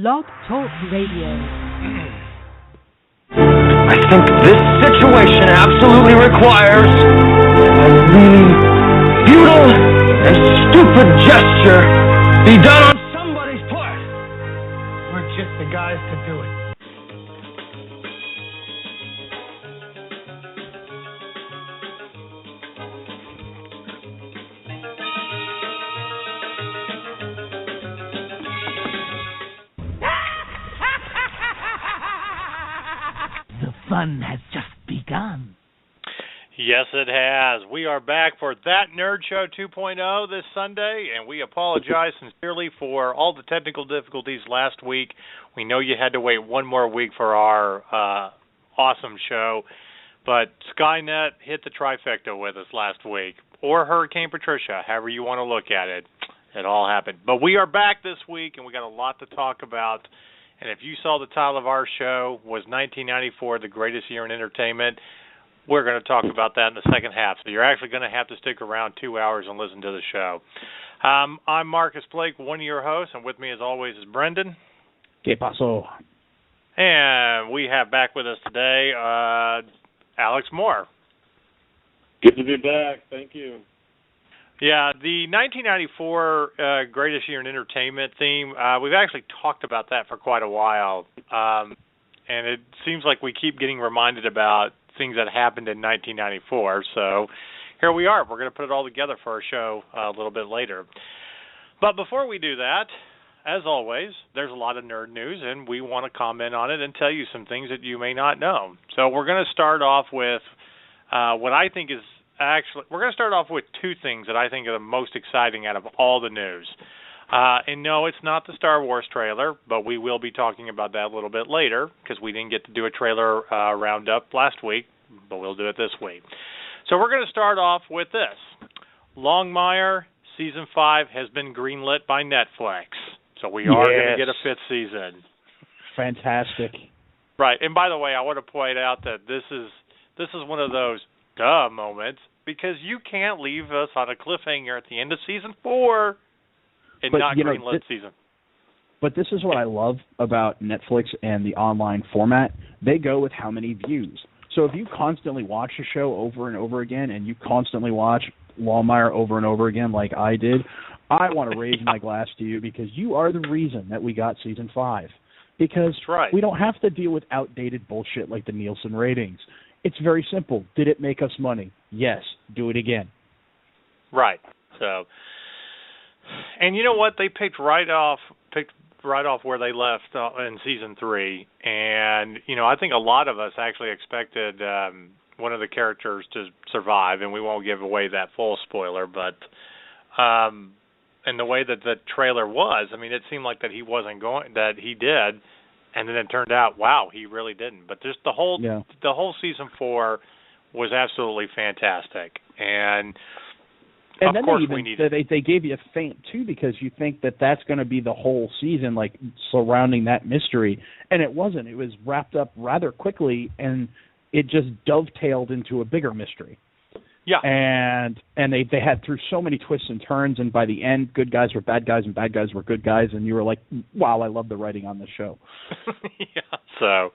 Blog Talk Radio. I think this situation absolutely requires a really futile and stupid gesture be done on somebody's part. We're just the guys to do it. Fun has just begun. Yes, it has. We are back for That Nerd Show 2.0 this Sunday, and we apologize sincerely for all the technical difficulties last week. We know you had to wait one more week for our awesome show, but Skynet hit the trifecta with us last week, or Hurricane Patricia, however you want to look at it. It all happened. But we are back this week, and we got a lot to talk about. And if you saw the title of our show was 1994, the greatest year in entertainment, we're going to talk about that in the second half. So you're actually going to have to stick around 2 hours and listen to the show. I'm Marcus Blake, one of your hosts, and with me as always is Brendan. ¿Qué pasó? And we have back with us today Alex Moore. Good to be back. Thank you. Yeah, the 1994 Greatest Year in Entertainment theme, we've actually talked about that for quite a while, and it seems like we keep getting reminded about things that happened in 1994, so here we are. We're going to put it all together for our show a little bit later. But before we do that, as always, there's a lot of nerd news, and we want to comment on it and tell you some things that you may not know. So we're going to start off with what I think is we're going to start off with two things that I think are the most exciting out of all the news. And no, it's not the Star Wars trailer, but we will be talking about that a little bit later because we didn't get to do a trailer roundup last week, but we'll do it this week. So we're going to start off with this. Longmire Season 5 has been greenlit by Netflix. So we are going to get a fifth season. Fantastic. Right. And by the way, I want to point out that this is one of those duh moments, because you can't leave us on a cliffhanger at the end of Season 4 and not greenlit season. But this is what I love about Netflix and the online format. They go with how many views. So if you constantly watch a show over and over again and you constantly watch Longmire over and over again like I did, I want to raise my glass to you because you are the reason that we got Season 5. Because we don't have to deal with outdated bullshit like the Nielsen ratings. It's very simple. Did it make us money? Yes. Do it again. Right. So, and you know what? They picked right off where they left in Season 3. And, you know, I think a lot of us actually expected one of the characters to survive, and we won't give away that full spoiler, but and the way that the trailer was, I mean, it seemed like that he did. And then it turned out, wow, he really didn't. But just the whole Season 4 was absolutely fantastic, and of then course we needed. They gave you a feint too because you think that that's going to be the whole season, like surrounding that mystery, and it wasn't. It was wrapped up rather quickly, and it just dovetailed into a bigger mystery. Yeah, and they had through so many twists and turns, and by the end, good guys were bad guys, and bad guys were good guys, and you were like, "Wow, I love the writing on this show." Yeah, so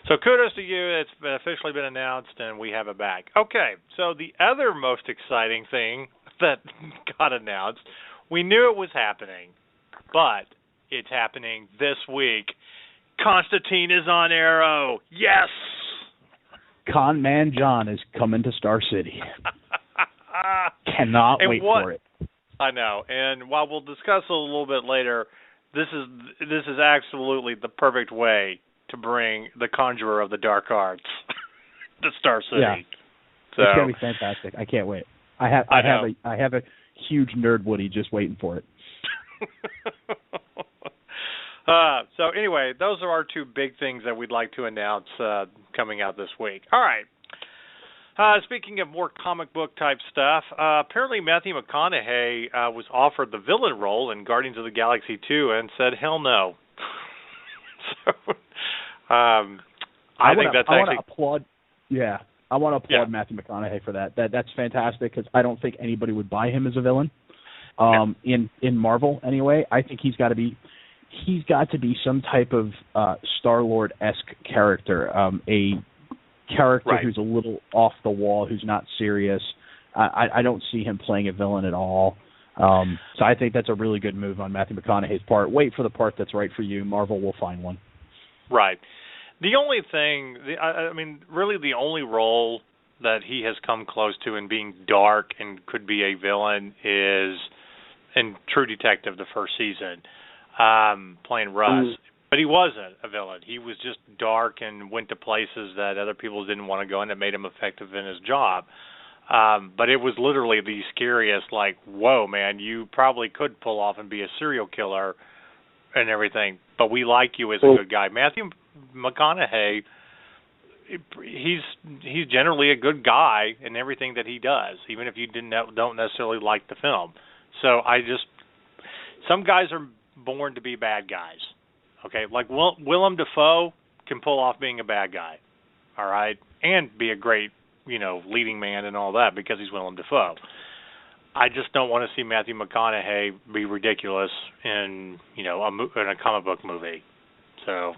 kudos to you. It's officially been announced, and we have it back. Okay, so the other most exciting thing that got announced, we knew it was happening, but it's happening this week. Constantine is on Arrow. Yes. Con Man John is coming to Star City. Cannot wait for it. I know. And while we'll discuss it a little bit later, this is absolutely the perfect way to bring the Conjurer of the Dark Arts to Star City. Yeah. So, it's gonna be fantastic. I can't wait. I have a huge nerd Woody just waiting for it. So anyway, those are our two big things that we'd like to announce coming out this week. All right. Speaking of more comic book type stuff, apparently Matthew McConaughey was offered the villain role in Guardians of the Galaxy 2 and said, hell no. So I want to applaud. Yeah, I want to applaud Matthew McConaughey for that. That's fantastic because I don't think anybody would buy him as a villain. In Marvel anyway, I think he's got to be he's got to be some type of Star-Lord-esque character, a character who's a little off the wall, who's not serious. I don't see him playing a villain at all. So I think that's a really good move on Matthew McConaughey's part. Wait for the part that's right for you. Marvel will find one. Right. The only thing, I mean, really the only role that he has come close to in being dark and could be a villain is in True Detective, the first season, playing Russ. But he wasn't a villain. He was just dark and went to places that other people didn't want to go, and it made him effective in his job. But it was literally the scariest, like, whoa, man, you probably could pull off and be a serial killer and everything, but we like you as a good guy. Matthew McConaughey, he's generally a good guy in everything that he does, even if you don't necessarily like the film. So some guys are born to be bad guys. Okay, like Willem Dafoe can pull off being a bad guy, all right, and be a great, leading man and all that because he's Willem Dafoe. I just don't want to see Matthew McConaughey be ridiculous in in a comic book movie. So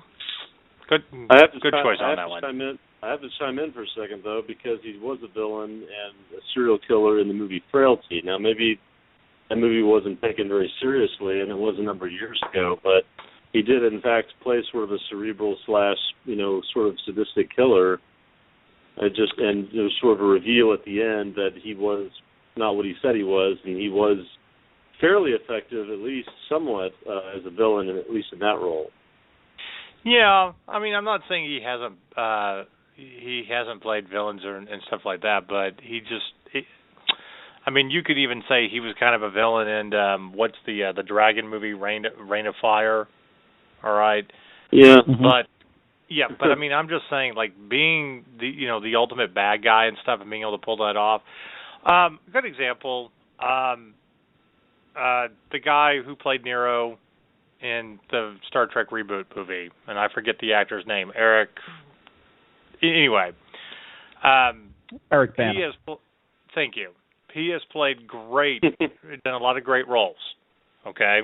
good choice on that one. I have to chime in for a second though, because he was a villain and a serial killer in the movie Frailty. Now maybe that movie wasn't taken very seriously, and it was a number of years ago, but he did in fact play sort of a cerebral / sort of sadistic killer. And there was sort of a reveal at the end that he was not what he said he was, and he was fairly effective, at least somewhat, as a villain, at least in that role. Yeah, I mean, I'm not saying he hasn't played villains and stuff like that, but you could even say he was kind of a villain in what's the dragon movie, Reign of Fire. All right. Yeah. But I mean, I'm just saying, like, being the ultimate bad guy and stuff, and being able to pull that off. Good example. The guy who played Nero in the Star Trek reboot movie, and I forget the actor's name, Eric. Anyway, Eric Bana. Thank you. He has played great, done a lot of great roles. Okay.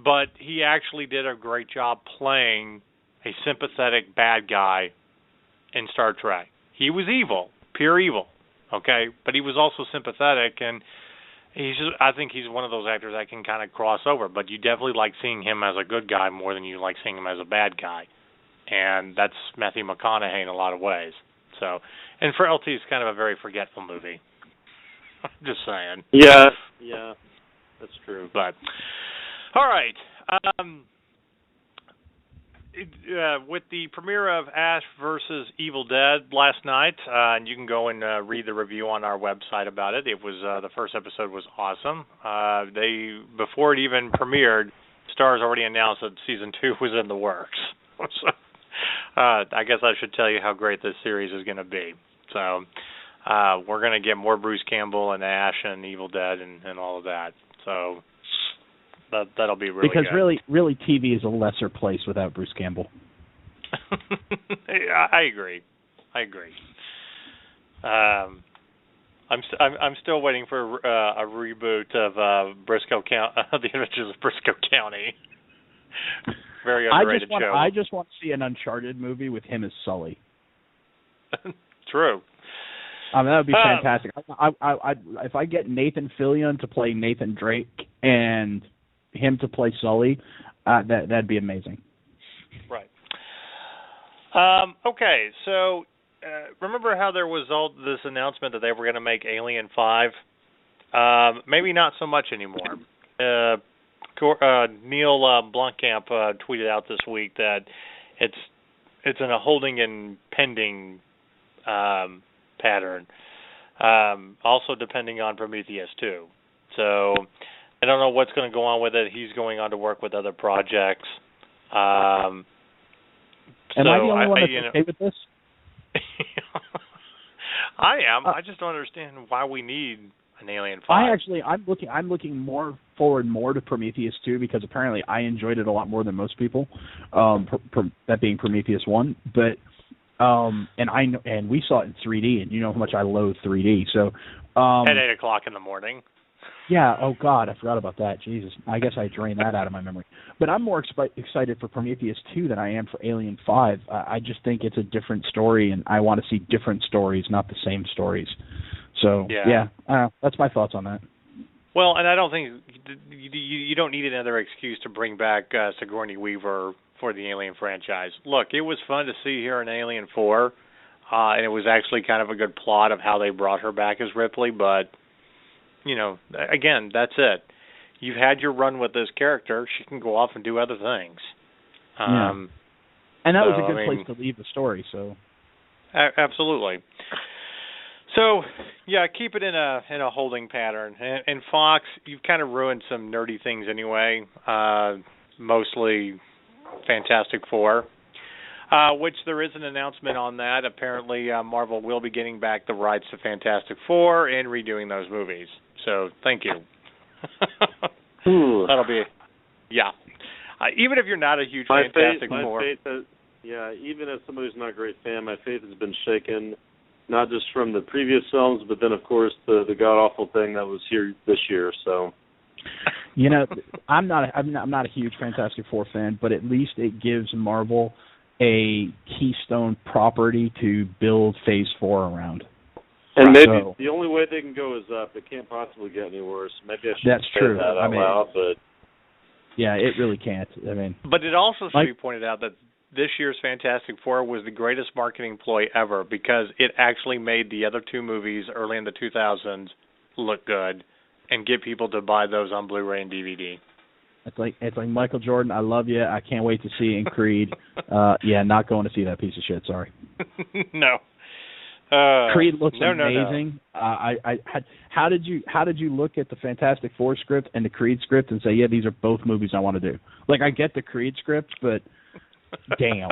But he actually did a great job playing a sympathetic bad guy in Star Trek. He was evil, pure evil, okay? But he was also sympathetic, and I think he's one of those actors that can kind of cross over, but you definitely like seeing him as a good guy more than you like seeing him as a bad guy. And that's Matthew McConaughey in a lot of ways. So, and Frailty is kind of a very forgetful movie. Just saying. Yeah, that's true. But all right. With the premiere of Ash versus Evil Dead last night, and you can go and read the review on our website about it. It was the first episode was awesome. Before it even premiered, Starz already announced that season 2 was in the works. So, I guess I should tell you how great this series is going to be. So we're going to get more Bruce Campbell and Ash and Evil Dead and all of that. So that'll be really because good. really TV is a lesser place without Bruce Campbell. I agree. I'm still waiting for a reboot of Briscoe County, The Adventures of Briscoe County. Very underrated show. I just want to see an Uncharted movie with him as Sully. True. I mean, that would be fantastic. If I get Nathan Fillion to play Nathan Drake and him to play Sully, that'd be amazing. Right. Okay, so remember how there was all this announcement that they were going to make Alien 5? Maybe not so much anymore. Neil Blomkamp tweeted out this week that it's in a holding and pending pattern. Also depending on Prometheus too. So I don't know what's going to go on with it. He's going on to work with other projects. Am I the only one that's okay with this? I am. I just don't understand why we need an Alien 5. I'm looking more forward to Prometheus 2 because apparently I enjoyed it a lot more than most people. That being Prometheus 1, but and we saw it in 3D, and you know how much I loathe 3D. So at 8:00 in the morning. Yeah, oh God, I forgot about that. Jesus, I guess I drained that out of my memory. But I'm more excited for Prometheus 2 than I am for Alien 5. I just think it's a different story, and I want to see different stories, not the same stories. So, that's my thoughts on that. Well, and I don't think you don't need another excuse to bring back Sigourney Weaver for the Alien franchise. Look, it was fun to see her in Alien 4, and it was actually kind of a good plot of how they brought her back as Ripley, but again, that's it. You've had your run with this character. She can go off and do other things. And that was a good place to leave the story. So, absolutely. So, keep it in a holding pattern. And Fox, you've kind of ruined some nerdy things anyway. Mostly Fantastic Four. Which there is an announcement on that. Apparently, Marvel will be getting back the rights to Fantastic Four and redoing those movies. So, thank you. That'll be, even if you're not a huge Fantastic Four. Even as somebody who's not a great fan, my faith has been shaken, not just from the previous films, but then, of course, the god-awful thing that was here this year, so... I'm not a huge Fantastic Four fan, but at least it gives Marvel a keystone property to build Phase 4 around. And maybe the only way they can go is up. It can't possibly get any worse. Maybe I should say that out loud, but... Yeah, it really can't. I mean... But it also should be pointed out that this year's Fantastic Four was the greatest marketing ploy ever because it actually made the other two movies early in the 2000s look good and get people to buy those on Blu-ray and DVD. It's like Michael Jordan, I love you. I can't wait to see you in Creed. Not going to see that piece of shit. Sorry. No. Creed looks amazing. No. How did you look at the Fantastic Four script and the Creed script and say, yeah, these are both movies I want to do? Like, I get the Creed script, but damn.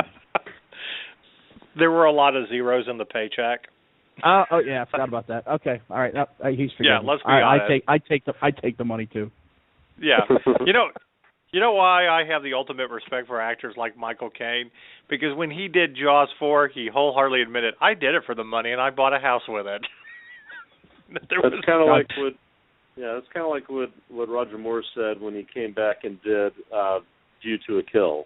There were a lot of zeros in the paycheck. I forgot about that. Okay, all right. He's forgiven. Yeah, let's be honest. I take the money too. Yeah, you know why I have the ultimate respect for actors like Michael Caine? Because when he did Jaws 4, he wholeheartedly admitted, I did it for the money and I bought a house with it. That's kind of like what Roger Moore said when he came back and did View to a Kill.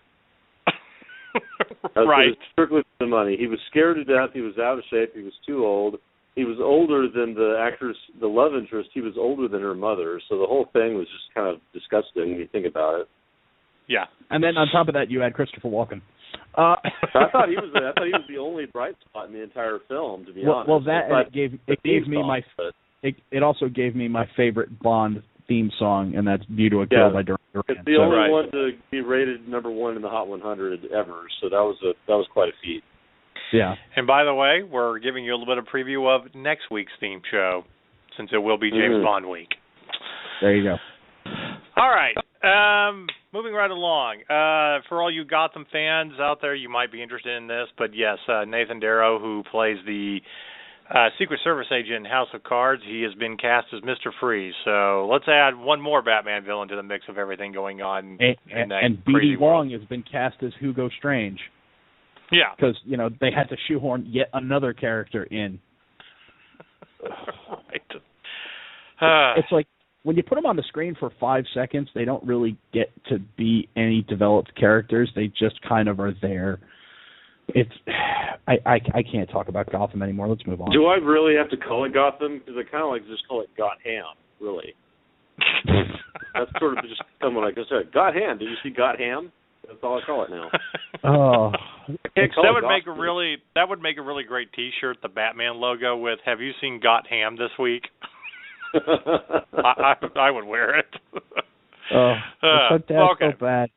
Right. Strictly for the money. He was scared to death. He was out of shape. He was too old. He was older than the actress, the love interest. He was older than her mother. So the whole thing was just kind of disgusting when you think about it. Yeah. And then on top of that, you had Christopher Walken. I thought he was the only bright spot in the entire film, to be honest. Well, it also gave me my favorite Bond theme song, and that's "View to a Kill" by Duran Duran. It's the only one to be rated number one in the Hot 100 ever. So that was quite a feat. Yeah. And by the way, we're giving you a little bit of preview of next week's theme show, since it will be James Bond week. There you go. All right. Moving right along. For all you Gotham fans out there, you might be interested in this, but yes, Nathan Darrow, who plays the Secret Service agent in House of Cards, he has been cast as Mr. Freeze. So let's add one more Batman villain to the mix of everything going on. And B.D. Wong has been cast as Hugo Strange. Yeah. Because, they had to shoehorn yet another character in. Right. It's like, when you put them on the screen for 5 seconds, they don't really get to be any developed characters. They just kind of are there. I can't talk about Gotham anymore. Let's move on. Do I really have to call it Gotham? Because I kind of like to just call it Gotham, really. That's sort of just someone like I said. Gotham. Did you see Gotham? That's all I call it now. Oh, that would make a really great T-shirt. The Batman logo with "Have you seen Gotham this week?" I would wear it. That's so bad.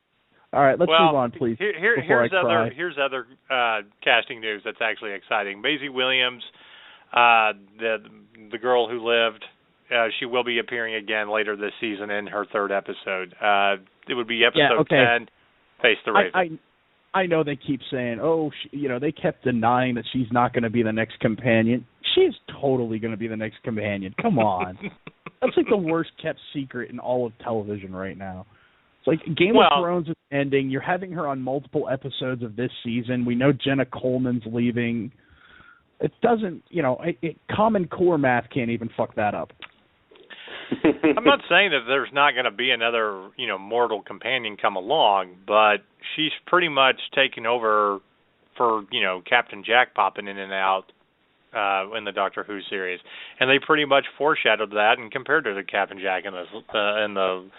All right, let's move on, please. Here's other casting news that's actually exciting. Maisie Williams, the girl who lived, she will be appearing again later this season in her third episode. It would be episode 10, Face the Raven. I know they keep saying, they kept denying that she's not going to be the next companion. She's totally going to be the next companion. Come on. That's like the worst kept secret in all of television right now. It's like Game of Thrones is ending. You're having her on multiple episodes of this season. We know Jenna Coleman's leaving. It doesn't, Common Core math can't even fuck that up. I'm not saying that there's not going to be another, mortal companion come along, but she's pretty much taken over for, Captain Jack popping in and out in the Doctor Who series, and they pretty much foreshadowed that and compared her to Captain Jack in the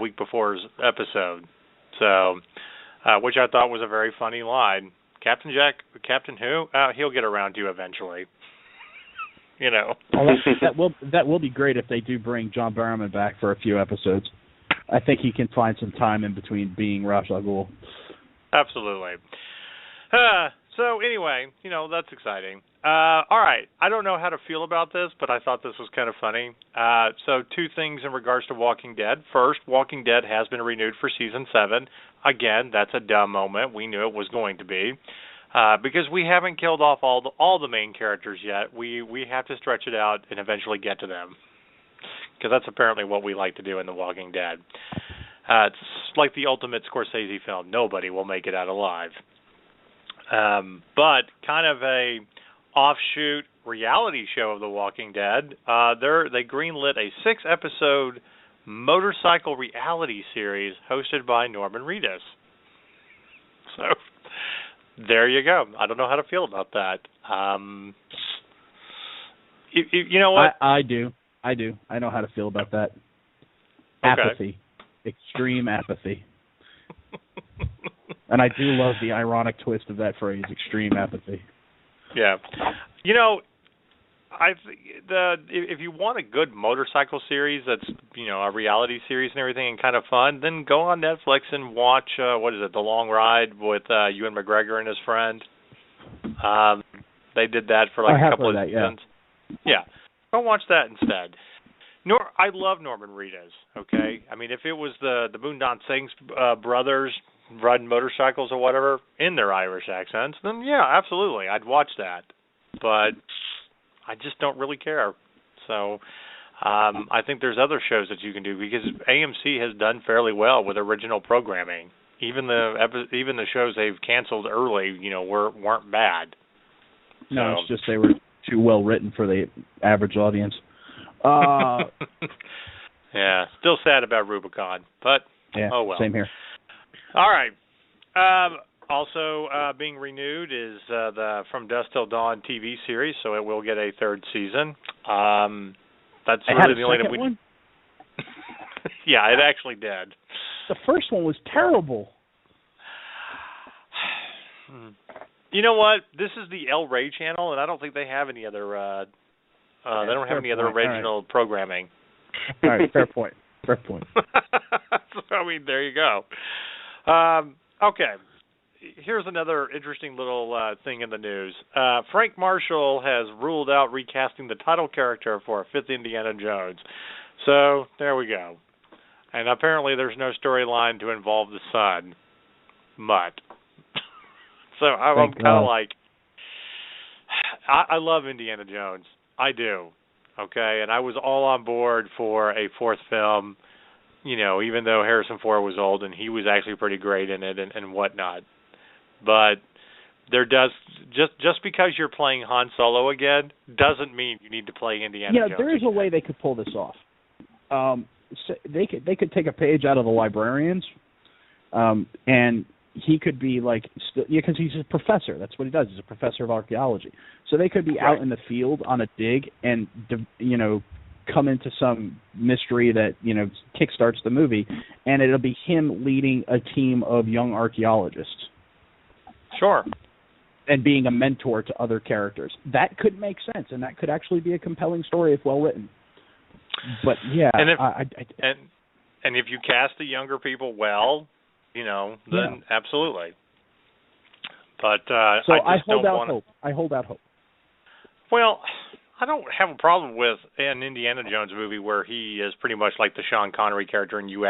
week before's episode. So, which I thought was a very funny line. Captain Jack, Captain Who? He'll get around to you eventually. Well, that will be great if they do bring John Barrowman back for a few episodes. I think he can find some time in between being Ra's al Ghul. Absolutely. So anyway, that's exciting. All right, I don't know how to feel about this, but I thought this was kind of funny. So two things in regards to Walking Dead. First, Walking Dead has been renewed for Season 7. Again, that's a dumb moment. We knew it was going to be. Because we haven't killed off all the main characters yet. We have to stretch it out and eventually get to them. Because that's apparently what we like to do in The Walking Dead. It's like the ultimate Scorsese film. Nobody will make it out alive. But kind of a offshoot reality show of The Walking Dead. They greenlit a 6-episode motorcycle reality series hosted by Norman Reedus. So there you go. I don't know how to feel about that. You know what? I do. I know how to feel about that. Okay. Apathy. Extreme apathy. And I do love the ironic twist of that phrase, extreme apathy. Yeah. If you want a good motorcycle series that's, a reality series and everything and kind of fun, then go on Netflix and watch, The Long Ride with Ewan McGregor and his friend. They did that for a couple of seasons. Yeah. Go watch that instead. I love Norman Reedus, okay? I mean, if it was the Boondock Saints brothers riding motorcycles or whatever in their Irish accents, then yeah, absolutely, I'd watch that. But I just don't really care. So I think there's other shows that you can do because AMC has done fairly well with original programming. Even the shows they've canceled early, weren't bad. No, it's just they were too well written for the average audience. Yeah, still sad about Rubicon, but yeah, oh well. Same here. All right. Also being renewed is the From Dusk Till Dawn TV series, so it will get a 3rd season. That's really the only one. Yeah, it actually did. The first one was terrible. You know what? This is the El Rey channel, and I don't think they have any other. They don't have any other original programming. All right, fair point. Fair point. I mean, there you go. Okay. Here's another interesting little thing in the news. Frank Marshall has ruled out recasting the title character for a 5th Indiana Jones. So, there we go. And apparently there's no storyline to involve the son. Mutt. So, I'm kind of like... I love Indiana Jones. I do. Okay? And I was all on board for a 4th film, even though Harrison Ford was old and he was actually pretty great in it and whatnot. But there does just because you're playing Han Solo again doesn't mean you need to play Indiana Jones. Yeah, there is a way they could pull this off. So they could take a page out of The Librarians, and he could be because he's a professor. That's what he does. He's a professor of archaeology. So they could be out in the field on a dig and come into some mystery that kickstarts the movie, and it'll be him leading a team of young archaeologists. Sure. And being a mentor to other characters. That could make sense, and that could actually be a compelling story if well written. But yeah, and if you cast the younger people well, then absolutely. But so I hold out hope. I hold out hope. Well, I don't have a problem with an Indiana Jones movie where he is pretty much like the Sean Connery character, and you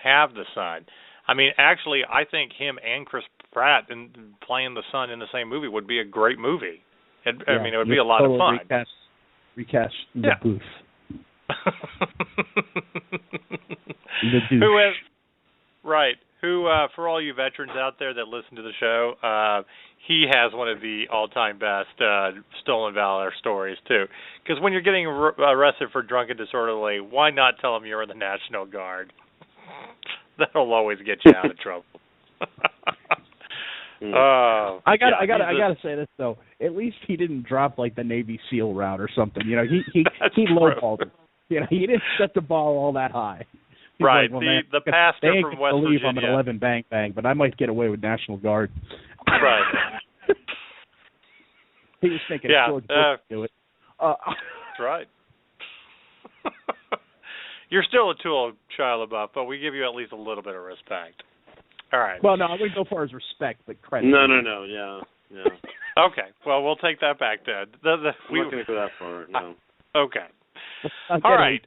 have the son. I mean, actually, I think him and Chris Pratt playing the son in the same movie would be a great movie. It would be a lot of fun. Recast the booth. The douche. who, for all you veterans out there that listen to the show, he has one of the all-time best stolen valor stories, too. Because when you're getting arrested for drunk and disorderly, why not tell them you're in the National Guard? That'll always get you out of trouble. I gotta say this though. At least he didn't drop like the Navy SEAL route or something. You know, he lowballed it. You know, he didn't set the ball all that high. He's right. Like, well, The pastor they from West believe Virginia. I'm an 11 bang bang, but I might get away with National Guard. Right. He was thinking George Bush would do it. That's right. You're still a tool of Shia LaBeouf, but we give you at least a little bit of respect. All right. Well, no, I wouldn't go far as respect, but credit. No, yeah. Okay. Well, we'll take that back, then. I'm not going to go that far, no. Okay. All right.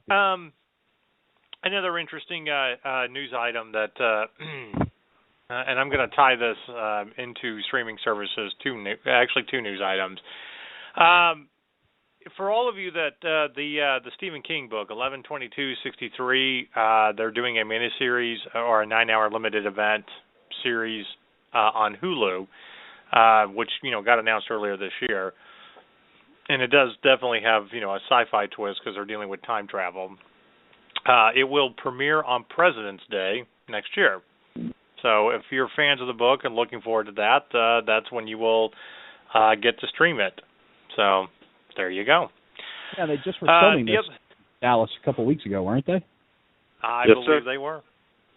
Another interesting news item that, and I'm going to tie this into streaming services, two news items. For all of you that the Stephen King book, 11/22/63, they're doing a miniseries or a 9-hour limited event series on Hulu, which got announced earlier this year, and it does definitely have a sci-fi twist because they're dealing with time travel. It will premiere on President's Day next year. So if you're fans of the book and looking forward to that, that's when you will get to stream it. So there you go. Yeah, they just were filming this in Dallas a couple of weeks ago, weren't they? I believe they were.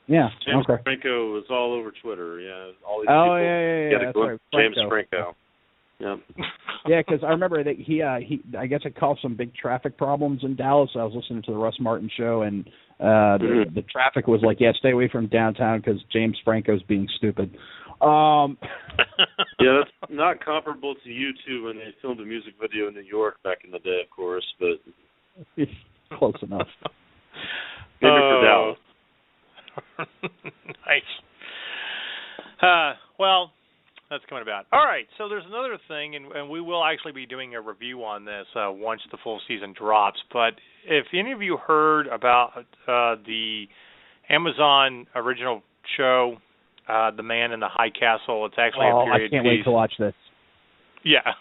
Yeah. James okay. Franco was all over Twitter. Yeah. All these people yeah. That's right. James Franco. Yeah. Yeah, because I remember that he I guess it caused some big traffic problems in Dallas. I was listening to the Russ Martin show, and the traffic was like, stay away from downtown because James Franco's being stupid. Yeah, that's not comparable to U2 when they filmed a music video in New York back in the day, of course, but it's close enough. Maybe for Dallas. Nice. Well, that's coming about. All right, so there's another thing, and we will actually be doing a review on this once the full season drops. But if any of you heard about the Amazon original show, The Man in the High Castle, it's actually a period piece. I can't wait to watch this. Yeah.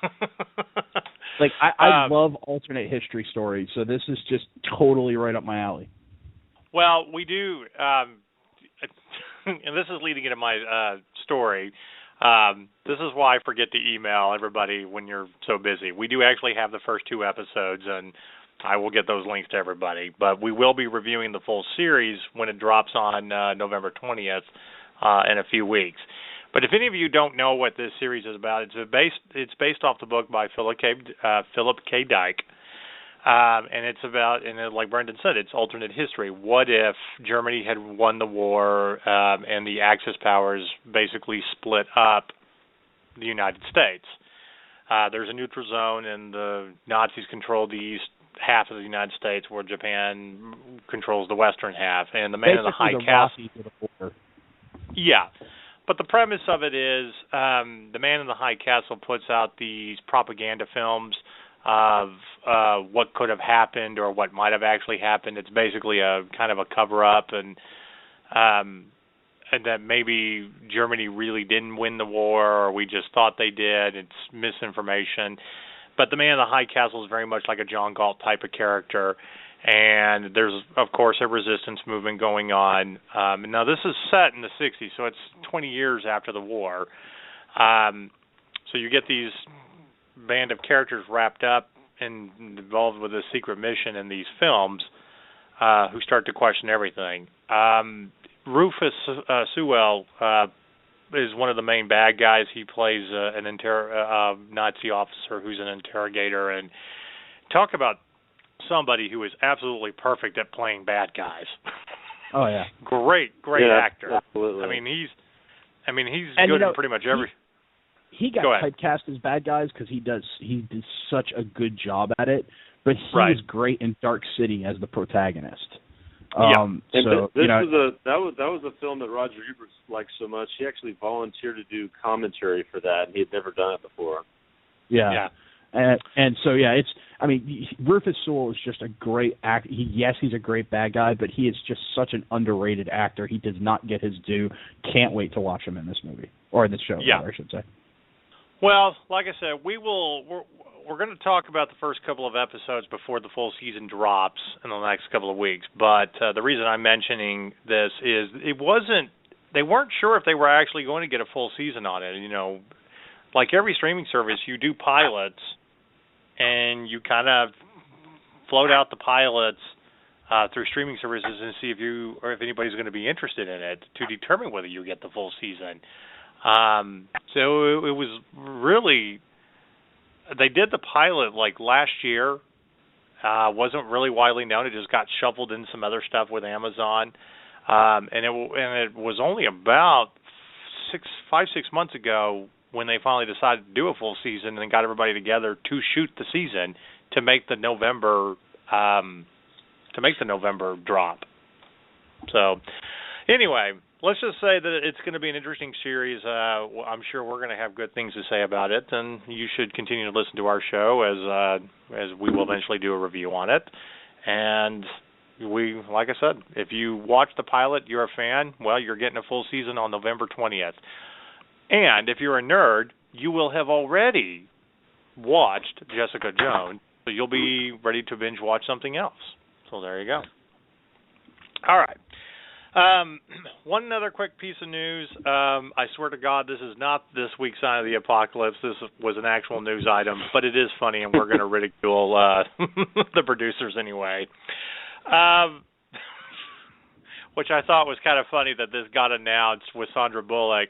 Like, I love alternate history stories, so this is just totally right up my alley. Well, we do, and this is leading into my story. This is why I forget to email everybody when you're so busy. We do actually have the first 2 episodes, and I will get those links to everybody. But we will be reviewing the full series when it drops on November 20th in a few weeks. But if any of you don't know what this series is about, it's based off the book by Philip K. Dick. And it's about, and like Brendan said, it's alternate history. What if Germany had won the war and the Axis powers basically split up the United States? There's a neutral zone, and the Nazis control the east half of the United States, where Japan controls the western half. And the Man in the High Castle. Yeah. But the premise of it is the Man in the High Castle puts out these propaganda films of what could have happened or what might have actually happened. It's basically a kind of a cover-up, and that maybe Germany really didn't win the war, or we just thought they did. It's misinformation. But the Man in the High Castle is very much like a John Galt type of character, and there's, of course, a resistance movement going on. Now, this is set in the 60s, so it's 20 years after the war. So you get these band of characters wrapped up and involved with a secret mission in these films who start to question everything. Rufus Sewell is one of the main bad guys. He plays an Nazi officer who's an interrogator, and talk about somebody who is absolutely perfect at playing bad guys. Oh yeah, great actor. Absolutely. I mean he's good in pretty much every. He got typecast as bad guys because he does such a good job at it. But he was great in Dark City as the protagonist. That was a film that Roger Ebert liked so much. He actually volunteered to do commentary for that, and he had never done it before. Yeah. And so yeah, Rufus Sewell is just a great actor. Yes, he's a great bad guy, but he is just such an underrated actor. He does not get his due. Can't wait to watch him in this movie or in this show. Yeah, rather, I should say. Well, like I said, we're going to talk about the first couple of episodes before the full season drops in the next couple of weeks. But the reason I'm mentioning this is they weren't sure if they were actually going to get a full season on it. You know, like every streaming service, you do pilots, and you kind of float out the pilots through streaming services and see if anybody's going to be interested in it to determine whether you get the full season. So it was really, they did the pilot like last year. Wasn't really widely known. It just got shuffled in some other stuff with Amazon, and it was only about 6 months ago when they finally decided to do a full season and got everybody together to shoot the season to make the November drop. So anyway, let's just say that it's going to be an interesting series. I'm sure we're going to have good things to say about it, and you should continue to listen to our show as we will eventually do a review on it. And like I said, if you watch the pilot, you're a fan, well, you're getting a full season on November 20th. And if you're a nerd, you will have already watched Jessica Jones, so you'll be ready to binge watch something else. So there you go. All right. One other quick piece of news. I swear to God, this is not this week's Sign of the Apocalypse. This was an actual news item, but it is funny, and we're going to ridicule the producers anyway. Which I thought was kind of funny that this got announced with Sandra Bullock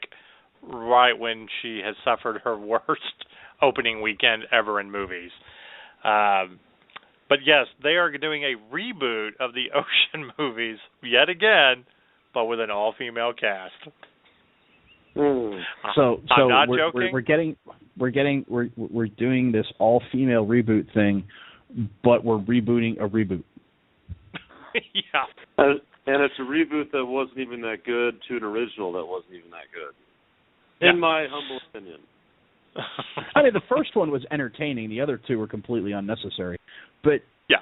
right when she has suffered her worst opening weekend ever in movies. But yes, they are doing a reboot of the Ocean movies yet again, but with an all-female cast. So I'm not joking. We're doing this all-female reboot thing, but we're rebooting a reboot. Yeah. And it's a reboot that wasn't even that good to an original that wasn't even that good. In my humble opinion. I mean, the first one was entertaining. The other two were completely unnecessary. But yeah.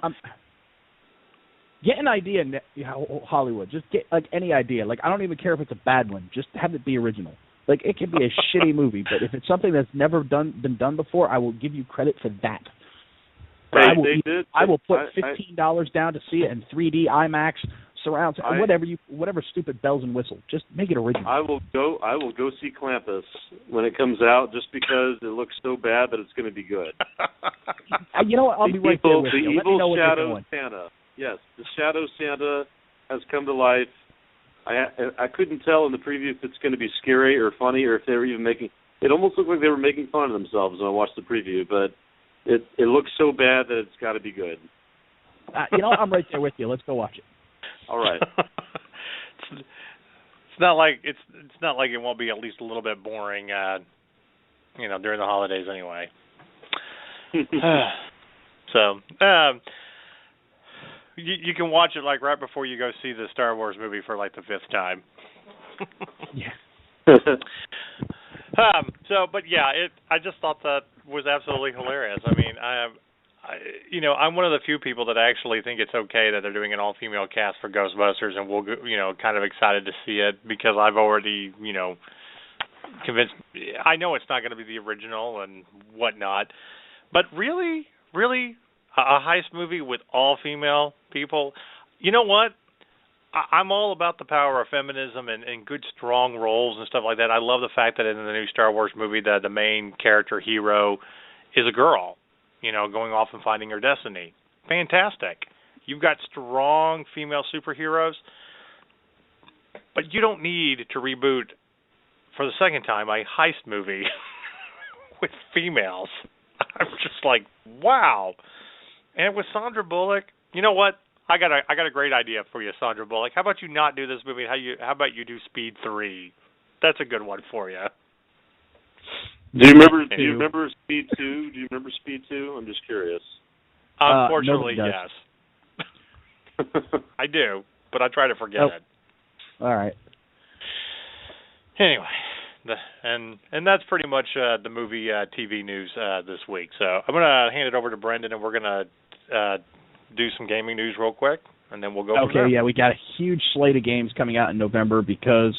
I'm get an idea, Hollywood. Just get like any idea. Like I don't even care if it's a bad one. Just have it be original. Like it can be a shitty movie, but if it's something that's never been done before, I will give you credit for that. I will put $15 down to see it in 3D IMAX, surround, whatever stupid bells and whistles. Just make it original. I will go see Krampus when it comes out, just because it looks so bad that it's going to be good. You know what? I'll be right there with you. The evil Shadow Santa. Yes, the Shadow Santa has come to life. I couldn't tell in the preview if it's going to be scary or funny, or if they were even making. It almost looked like they were making fun of themselves when I watched the preview, but it looks so bad that it's got to be good. I'm right there with you. Let's go watch it. All right. It's not like it won't be at least a little bit boring, during the holidays anyway. So, you can watch it like right before you go see the Star Wars movie for like the 5th time. Yeah. But yeah, I just thought that was absolutely hilarious. I mean, I'm one of the few people that actually think it's okay that they're doing an all-female cast for Ghostbusters, and we'll, kind of excited to see it because I've already, convinced. I know it's not going to be the original and whatnot, but really, a heist movie with all-female people. You know what? I'm all about the power of feminism and good, strong roles and stuff like that. I love the fact that in the new Star Wars movie that the main character hero is a girl, going off and finding her destiny. Fantastic. You've got strong female superheroes, but you don't need to reboot for the second time a heist movie with females. I'm just like, wow. And with Sandra Bullock, you know what? I got a great idea for you, Sandra Bullock. How about you not do this movie? How about you do Speed 3? That's a good one for you. Do you remember Speed 2? Do you remember Speed 2? I'm just curious. Unfortunately, yes. I do, but I try to forget it. All right. Anyway, and that's pretty much the movie TV news this week. So I'm going to hand it over to Brendan, and we're going to do some gaming news real quick, and then we'll go from there. Okay, yeah, we got a huge slate of games coming out in November because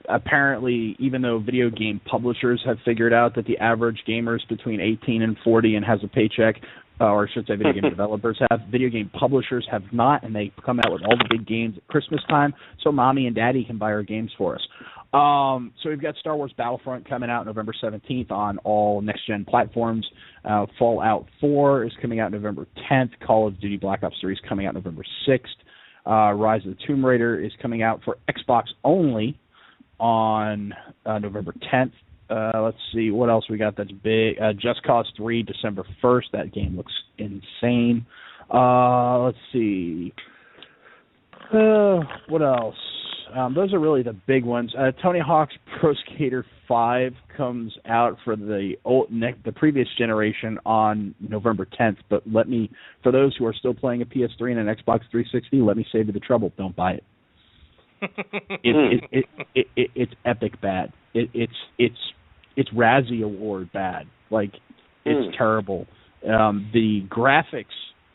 apparently, even though video game publishers have figured out that the average gamer is between 18 and 40 and has a paycheck, or I should say video game developers have, video game publishers have not, and they come out with all the big games at Christmas time, so Mommy and Daddy can buy our games for us. So we've got Star Wars Battlefront coming out November 17th on all next-gen platforms. Fallout 4 is coming out November 10th. Call of Duty Black Ops 3 is coming out November 6th. Rise of the Tomb Raider is coming out for Xbox only on November 10th. Let's see, what else we got that's big? Just Cause 3, December 1st. That game looks insane. Let's see. What else? Those are really the big ones. Tony Hawk's Pro Skater 5 comes out for the previous generation on November 10th. But for those who are still playing a PS3 and an Xbox 360, let me save you the trouble. Don't buy it. It's epic bad. It's Razzie Award bad. Like, it's terrible. The graphics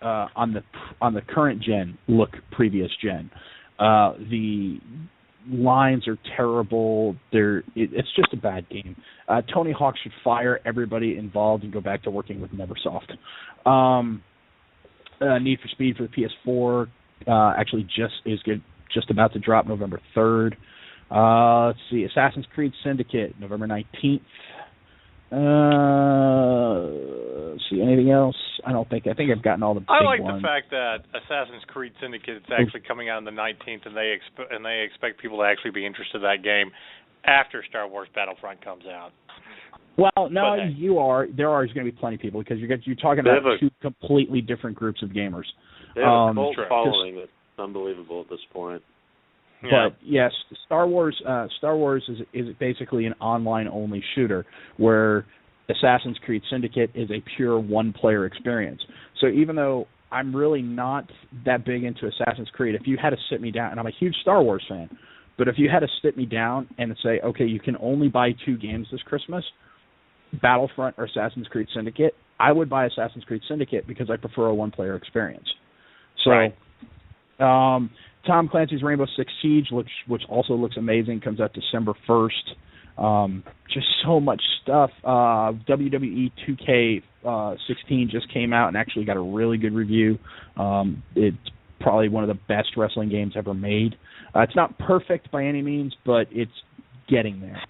on the current gen look previous gen. The lines are terrible. It's just a bad game. Tony Hawk should fire everybody involved and go back to working with Neversoft. Need for Speed for the PS4 actually just about to drop November 3rd. Let's see, Assassin's Creed Syndicate, November 19th. Let's see, anything else? I think I've gotten all the big ones. I like the fact that Assassin's Creed Syndicate is actually coming out on the 19th, and they expect people to actually be interested in that game after Star Wars Battlefront comes out. Well, no, you are. There are going to be plenty of people because you're talking about two completely different groups of gamers. They have a cult following that's unbelievable at this point. Yeah. But yes, Star Wars is basically an online-only shooter where Assassin's Creed Syndicate is a pure one-player experience. So even though I'm really not that big into Assassin's Creed, if you had to sit me down, and I'm a huge Star Wars fan, but if you had to sit me down and say, okay, you can only buy two games this Christmas, Battlefront or Assassin's Creed Syndicate, I would buy Assassin's Creed Syndicate because I prefer a one-player experience. So, right. Tom Clancy's Rainbow Six Siege, which also looks amazing, comes out December 1st. Just so much stuff. WWE 2K16 just came out and actually got a really good review. It's probably one of the best wrestling games ever made. It's not perfect by any means, but it's getting there.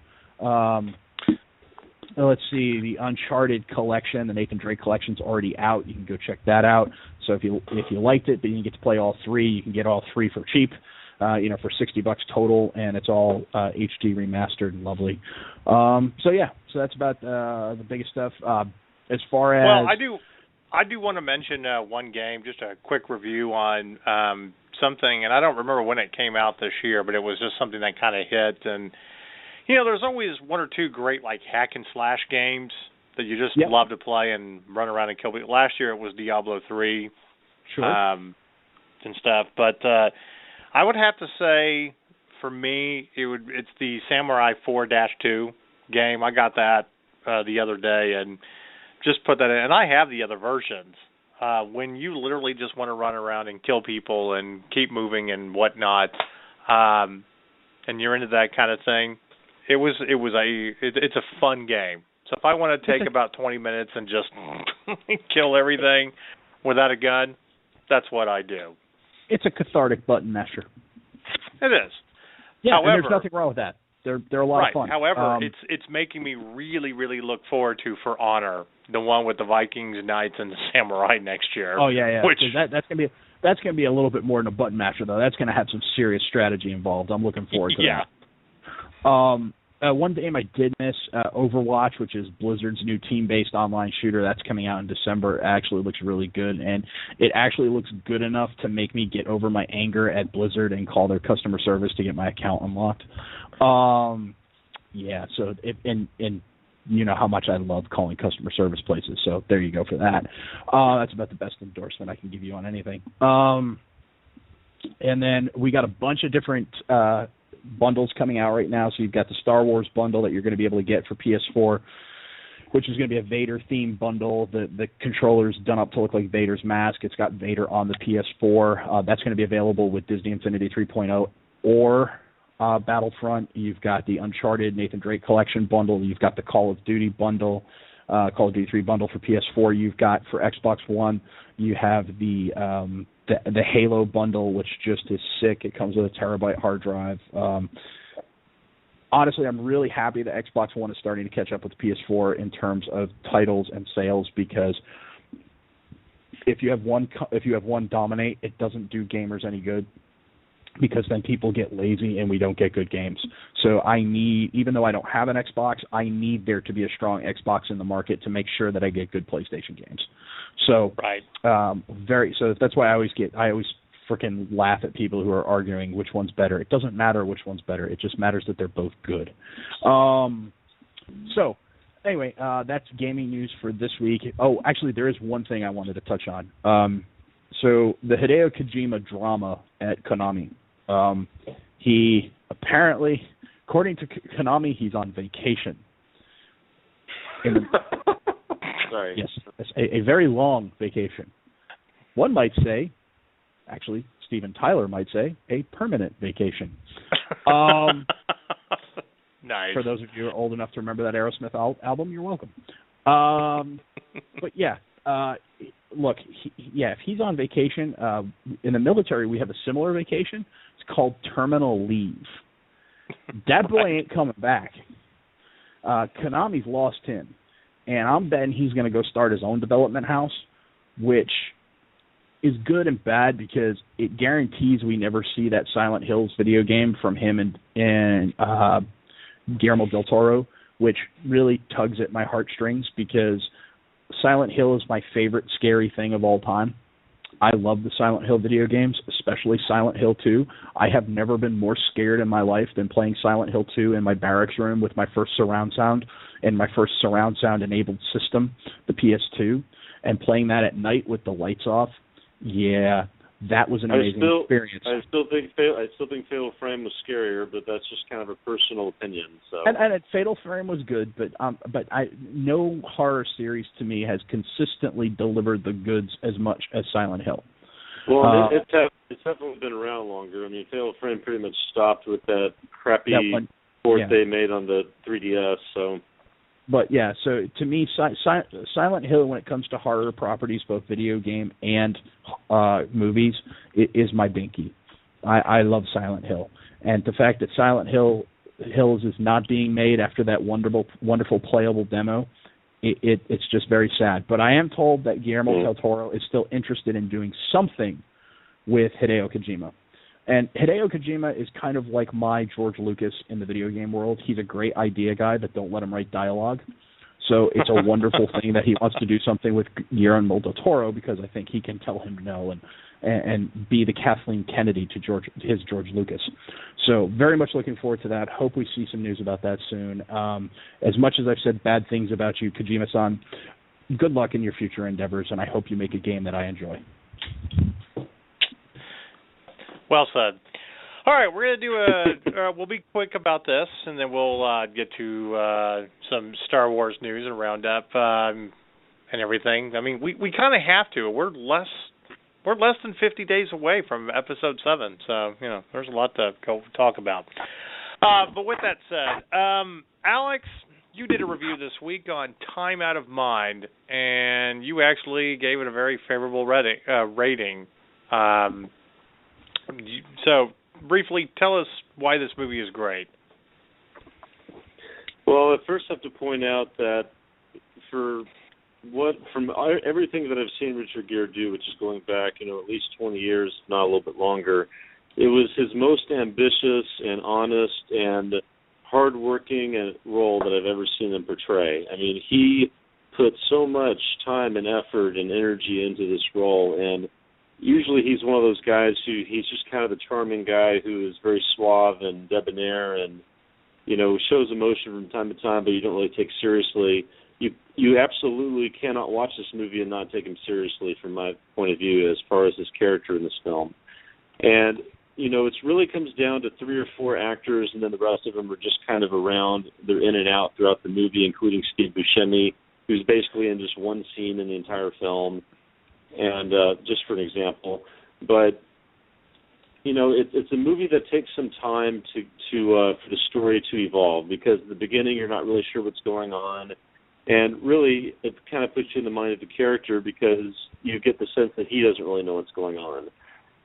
Let's see, the Uncharted collection, the Nathan Drake collection's already out. You can go check that out. So if you liked it, but you didn't get to play all three, you can get all three for cheap, for $60 total, and it's all HD remastered and lovely. So that's about the biggest stuff. As far as I do want to mention one game, just a quick review on something, and I don't remember when it came out this year, but it was just something that kind of hit. And there's always one or two great hack and slash games that you just love to play and run around and kill people. Last year it was Diablo 3, sure, and stuff. But I would have to say, for me, it's the Samurai 4-2 game. I got that the other day and just put that in. And I have the other versions. When you literally just want to run around and kill people and keep moving and whatnot, and you're into that kind of thing, it's a fun game. So if I want to take about 20 minutes and just kill everything without a gun, that's what I do. It's a cathartic button masher. It is. Yeah, however, and there's nothing wrong with that. They're a lot of fun. However, it's making me really, really look forward to For Honor, the one with the Vikings, Knights, and the Samurai next year. Oh yeah. Which that's gonna be a little bit more than a button masher though. That's gonna have some serious strategy involved. I'm looking forward to that. One game I did miss, Overwatch, which is Blizzard's new team-based online shooter. That's coming out in December. It actually looks really good, and it actually looks good enough to make me get over my anger at Blizzard and call their customer service to get my account unlocked. And you know how much I love calling customer service places, so there you go for that. That's about the best endorsement I can give you on anything. And then we got a bunch of different bundles coming out right now. So you've got the Star Wars bundle that you're going to be able to get for PS4, which is going to be a Vader-themed bundle. The controller's done up to look like Vader's mask. It's got Vader on the PS4. That's going to be available with Disney Infinity 3.0 or Battlefront. You've got the Uncharted Nathan Drake Collection bundle. You've got the Call of Duty bundle, Call of Duty 3 bundle for PS4. You've got for Xbox One, you have the Halo bundle, which just is sick. It comes with a terabyte hard drive. Honestly, I'm really happy that Xbox One is starting to catch up with PS4 in terms of titles and sales, because if you have one dominate, it doesn't do gamers any good, because then people get lazy and we don't get good games. So even though I don't have an Xbox, I need there to be a strong Xbox in the market to make sure that I get good PlayStation games. So right. So that's why I always freaking laugh at people who are arguing which one's better. It doesn't matter which one's better. It just matters that they're both good. So anyway, that's gaming news for this week. Oh, actually, there is one thing I wanted to touch on. So the Hideo Kojima drama at Konami. He apparently, according to Konami, he's on vacation. Sorry. Yes, a very long vacation. One might say, actually, Steven Tyler might say, a permanent vacation. Nice. For those of you who are old enough to remember that Aerosmith album, you're welcome. But yeah, look, if he's on vacation, in the military we have a similar vacation. It's called terminal leave. That boy ain't coming back. Konami's lost him, and I'm betting he's going to go start his own development house, which is good and bad because it guarantees we never see that Silent Hills video game from him and Guillermo del Toro, which really tugs at my heartstrings because Silent Hill is my favorite scary thing of all time. I love the Silent Hill video games, especially Silent Hill 2. I have never been more scared in my life than playing Silent Hill 2 in my barracks room with my first surround sound and my first surround sound enabled system, the PS2, and playing that at night with the lights off. Yeah, that was an amazing experience. I still think Fatal Frame was scarier, but that's just kind of a personal opinion. So. And Fatal Frame was good, but no horror series to me has consistently delivered the goods as much as Silent Hill. Well, it's definitely been around longer. I mean, Fatal Frame pretty much stopped with that crappy port they made on the 3DS. So. But yeah, so to me, Silent Hill, when it comes to horror properties, both video game and movies, is my binky. I love Silent Hill, and the fact that Silent Hills is not being made after that wonderful playable demo, it's just very sad. But I am told that Guillermo del Toro is still interested in doing something with Hideo Kojima. And Hideo Kojima is kind of like my George Lucas in the video game world. He's a great idea guy, but don't let him write dialogue. So it's a wonderful thing that he wants to do something with Guillermo del Toro, because I think he can tell him no and be the Kathleen Kennedy to his George Lucas. So very much looking forward to that. Hope we see some news about that soon. As much as I've said bad things about you, Kojima-san, good luck in your future endeavors, and I hope you make a game that I enjoy. Well said. All right, we're going to do we'll be quick about this, and then we'll get to some Star Wars news and roundup and everything. I mean, we kind of have to. We're less than 50 days away from Episode 7, so there's a lot to go talk about. But with that said, Alex, you did a review this week on Time Out of Mind, and you actually gave it a very favorable rating. So, briefly, tell us why this movie is great. Well, I first have to point out that from everything that I've seen Richard Gere do, which is going back, at least 20 years, if not a little bit longer, it was his most ambitious and honest and hardworking role that I've ever seen him portray. I mean, he put so much time and effort and energy into this role, and usually he's one of those guys he's just kind of the charming guy who is very suave and debonair and, shows emotion from time to time, but you don't really take seriously. You absolutely cannot watch this movie and not take him seriously from my point of view as far as his character in this film. And it really comes down to 3 or 4 actors, and then the rest of them are just kind of around. They're in and out throughout the movie, including Steve Buscemi, who's basically in just one scene in the entire film, and just for an example. But, it's a movie that takes some time for the story to evolve, because at the beginning you're not really sure what's going on, and really it kind of puts you in the mind of the character because you get the sense that he doesn't really know what's going on.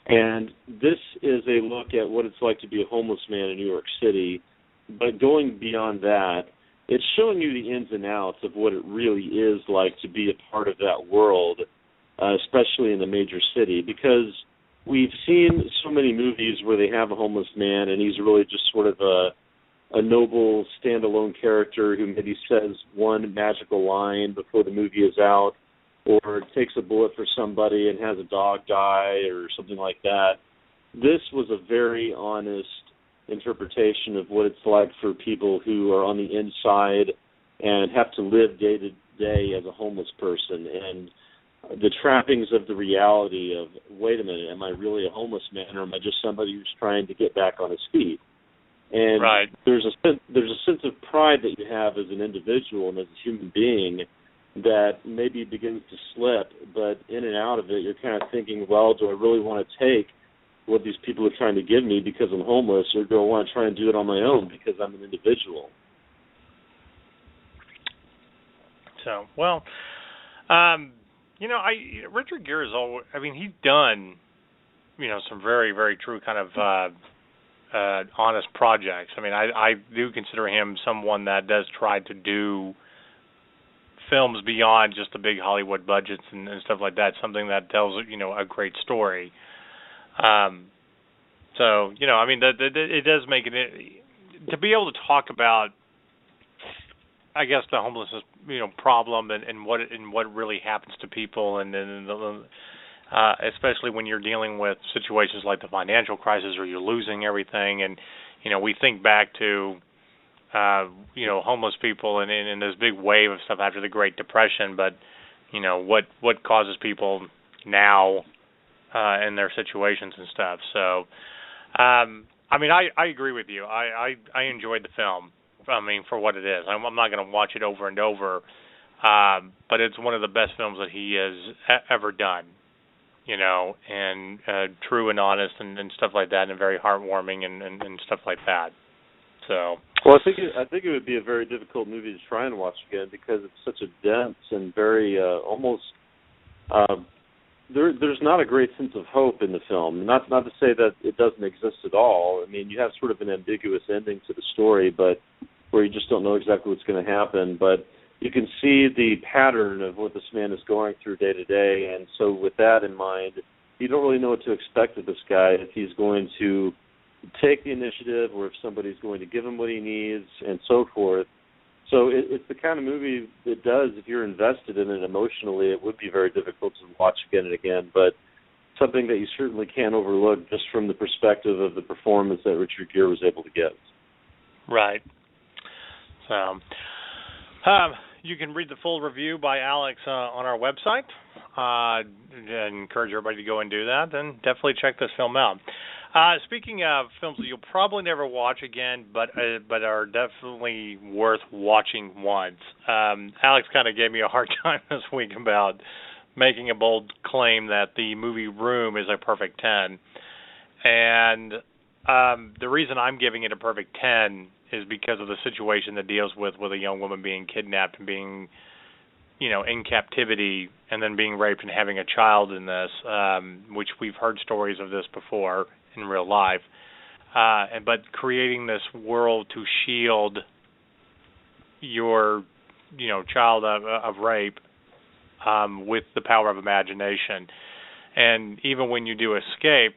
And this is a look at what it's like to be a homeless man in New York City, but going beyond that, it's showing you the ins and outs of what it really is like to be a part of that world, especially in the major city, because we've seen so many movies where they have a homeless man and he's really just sort of a noble, standalone character who maybe says one magical line before the movie is out, or takes a bullet for somebody and has a dog die or something like that. This was a very honest interpretation of what it's like for people who are on the inside and have to live day to day as a homeless person, and the trappings of the reality of, wait a minute, am I really a homeless man, or am I just somebody who's trying to get back on his feet? And right. there's a sense of pride that you have as an individual and as a human being that maybe begins to slip, but in and out of it, you're kind of thinking, well, do I really want to take what these people are trying to give me because I'm homeless, or do I want to try and do it on my own because I'm an individual? So, well, Richard Gere is always, he's done, some very, very true kind of honest projects. I do consider him someone that does try to do films beyond just the big Hollywood budgets and stuff like that, something that tells, a great story. It does make it, to be able to talk about, I guess, the homelessness, problem and what really happens to people, and especially when you're dealing with situations like the financial crisis or you're losing everything, and we think back to homeless people and this big wave of stuff after the Great Depression, but what causes people now in their situations and stuff. So I agree with you. I enjoyed the film. For what it is. I'm not going to watch it over and over, but it's one of the best films that he has ever done, and true and honest and stuff like that, and very heartwarming and stuff like that. So. Well, I think it would be a very difficult movie to try and watch again because it's such a dense and very almost. There's not a great sense of hope in the film. Not to say that it doesn't exist at all. You have sort of an ambiguous ending to the story, but where you just don't know exactly what's going to happen. But you can see the pattern of what this man is going through day to day, and so with that in mind, you don't really know what to expect of this guy, if he's going to take the initiative or if somebody's going to give him what he needs and so forth. So it's the kind of movie that does, if you're invested in it emotionally, it would be very difficult to watch again and again, but something that you certainly can't overlook just from the perspective of the performance that Richard Gere was able to get. Right. So, you can read the full review by Alex on our website. I encourage everybody to go and do that, and definitely check this film out. Speaking of films that you'll probably never watch again, but are definitely worth watching once, Alex kind of gave me a hard time this week about making a bold claim that the movie Room is a perfect 10. And the reason I'm giving it a perfect 10 is because of the situation that deals with a young woman being kidnapped and being, in captivity and then being raped and having a child in this, which we've heard stories of this before in real life. But creating this world to shield your, child of rape with the power of imagination. And even when you do escape,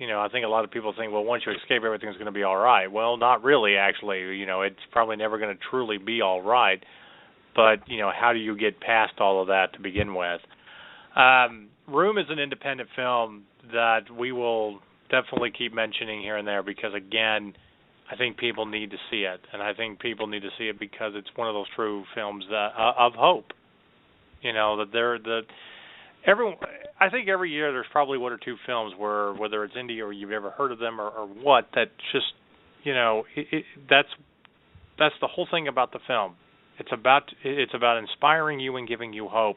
I think a lot of people think, well, once you escape, everything's going to be all right. Well, not really, actually. It's probably never going to truly be all right. But, how do you get past all of that to begin with? Room is an independent film that we will definitely keep mentioning here and there because, again, I think people need to see it. And I think people need to see it because it's one of those true films that of hope. That I think every year there's probably one or two films where, whether it's indie or you've ever heard of them or what, that just, that's the whole thing about the film. It's about inspiring you and giving you hope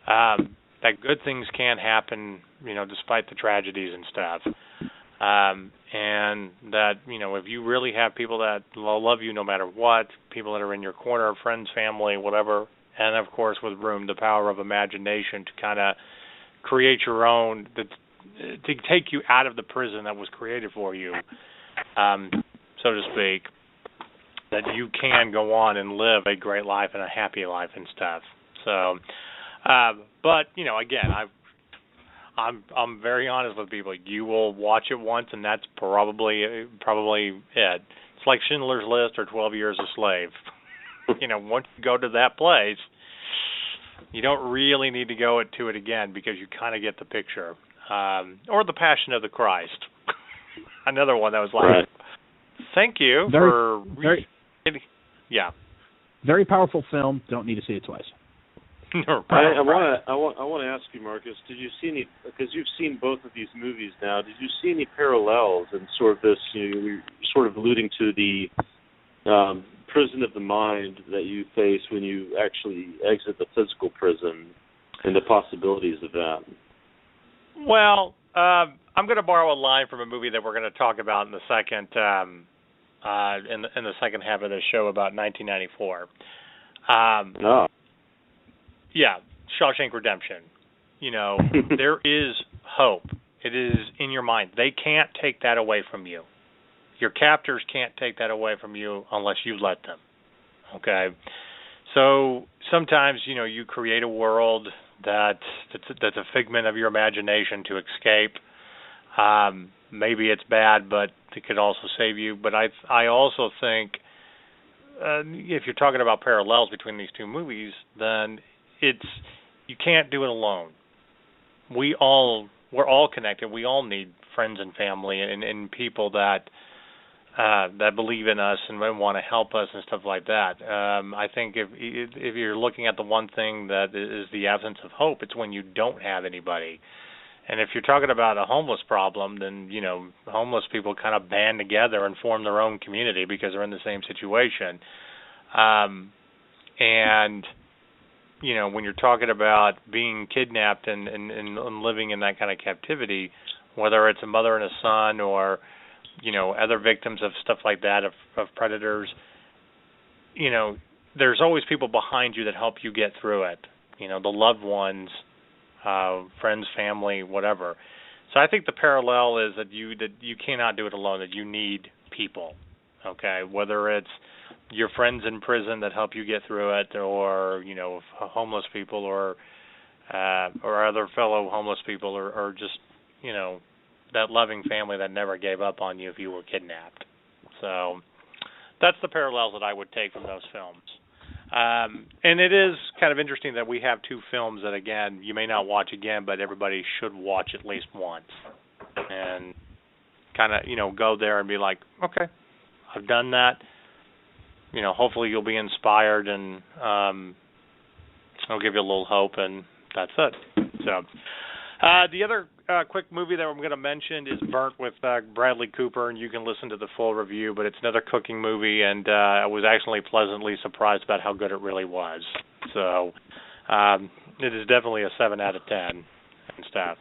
that good things can happen, despite the tragedies and stuff. And that, if you really have people that love you no matter what, people that are in your corner, friends, family, whatever, and of course with room, the power of imagination to kind of create your own, to take you out of the prison that was created for you, so to speak, that you can go on and live a great life and a happy life and stuff. So, but again, I'm very honest with people. You will watch it once, and that's probably it. It's like Schindler's List or 12 Years a Slave. Once you go to that place, you don't really need to go to it again because you kind of get the picture. Or The Passion of the Christ, another one that was like, right. Thank you for very powerful film. Don't need to see it twice. I want to ask you, Marcus. Did you see any? Because you've seen both of these movies now. Did you see any parallels in sort of this? You're sort of alluding to the prison of the mind that you face when you actually exit the physical prison, and the possibilities of that. Well, I'm going to borrow a line from a movie that we're going to talk about in the second in the second half of the show about 1994. Yeah, Shawshank Redemption. There is hope. It is in your mind. They can't take that away from you. Your captors can't take that away from you unless you let them. Okay? So sometimes, you create a world that's a figment of your imagination to escape. Maybe it's bad, but it could also save you. But I also think if you're talking about parallels between these two movies, then you can't do it alone. We're all connected. We all need friends and family and people that believe in us and want to help us and stuff like that. I think if you're looking at the one thing that is the absence of hope, it's when you don't have anybody. And if you're talking about a homeless problem, then homeless people kind of band together and form their own community because they're in the same situation. And when you're talking about being kidnapped and living in that kind of captivity, whether it's a mother and a son or, other victims of stuff like that, of predators, there's always people behind you that help you get through it, the loved ones, friends, family, whatever. So I think the parallel is that you cannot do it alone, that you need people, okay, whether it's your friends in prison that help you get through it, or homeless people, or other fellow homeless people, or just that loving family that never gave up on you if you were kidnapped. So that's the parallels that I would take from those films. And it is kind of interesting that we have two films that, again, you may not watch again, but everybody should watch at least once, and kind of go there and be like, okay, I've done that. Hopefully you'll be inspired, and it'll give you a little hope, and that's it. So, the other quick movie that I'm going to mention is Burnt with Bradley Cooper, and you can listen to the full review, but it's another cooking movie, and I was actually pleasantly surprised about how good it really was. So, it is definitely a 7 out of 10 and stuff.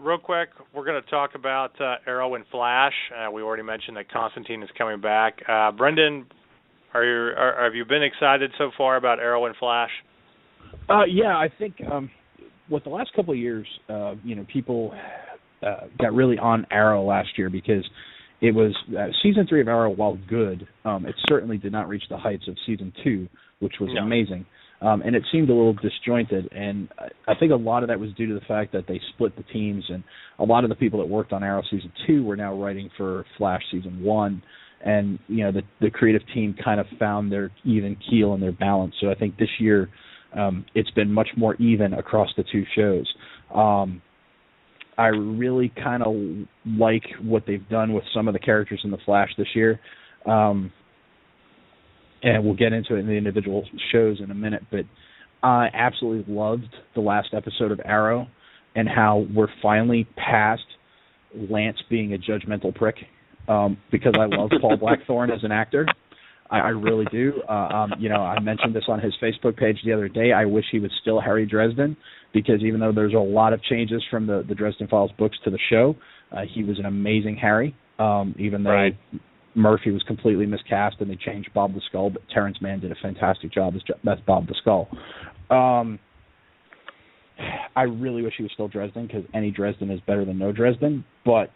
Real quick, we're going to talk about Arrow and Flash. We already mentioned that Constantine is coming back. Brendan, have you been excited so far about Arrow and Flash? Yeah, I think with the last couple of years, people got really on Arrow last year because it was season 3 of Arrow, while good, it certainly did not reach the heights of season 2, which was amazing. And it seemed a little disjointed, and I think a lot of that was due to the fact that they split the teams, and a lot of the people that worked on Arrow season 2 were now writing for Flash season 1. And, the creative team kind of found their even keel and their balance. So I think this year it's been much more even across the two shows. I really kind of like what they've done with some of the characters in The Flash this year. And we'll get into it in the individual shows in a minute. But I absolutely loved the last episode of Arrow and how we're finally past Lance being a judgmental prick, because I love Paul Blackthorne as an actor. I really do. I mentioned this on his Facebook page the other day. I wish he was still Harry Dresden, because even though there's a lot of changes from the Dresden Files books to the show, he was an amazing Harry, even though Murphy was completely miscast and they changed Bob the Skull, but Terrence Mann did a fantastic job as Bob the Skull. I really wish he was still Dresden, because any Dresden is better than no Dresden, but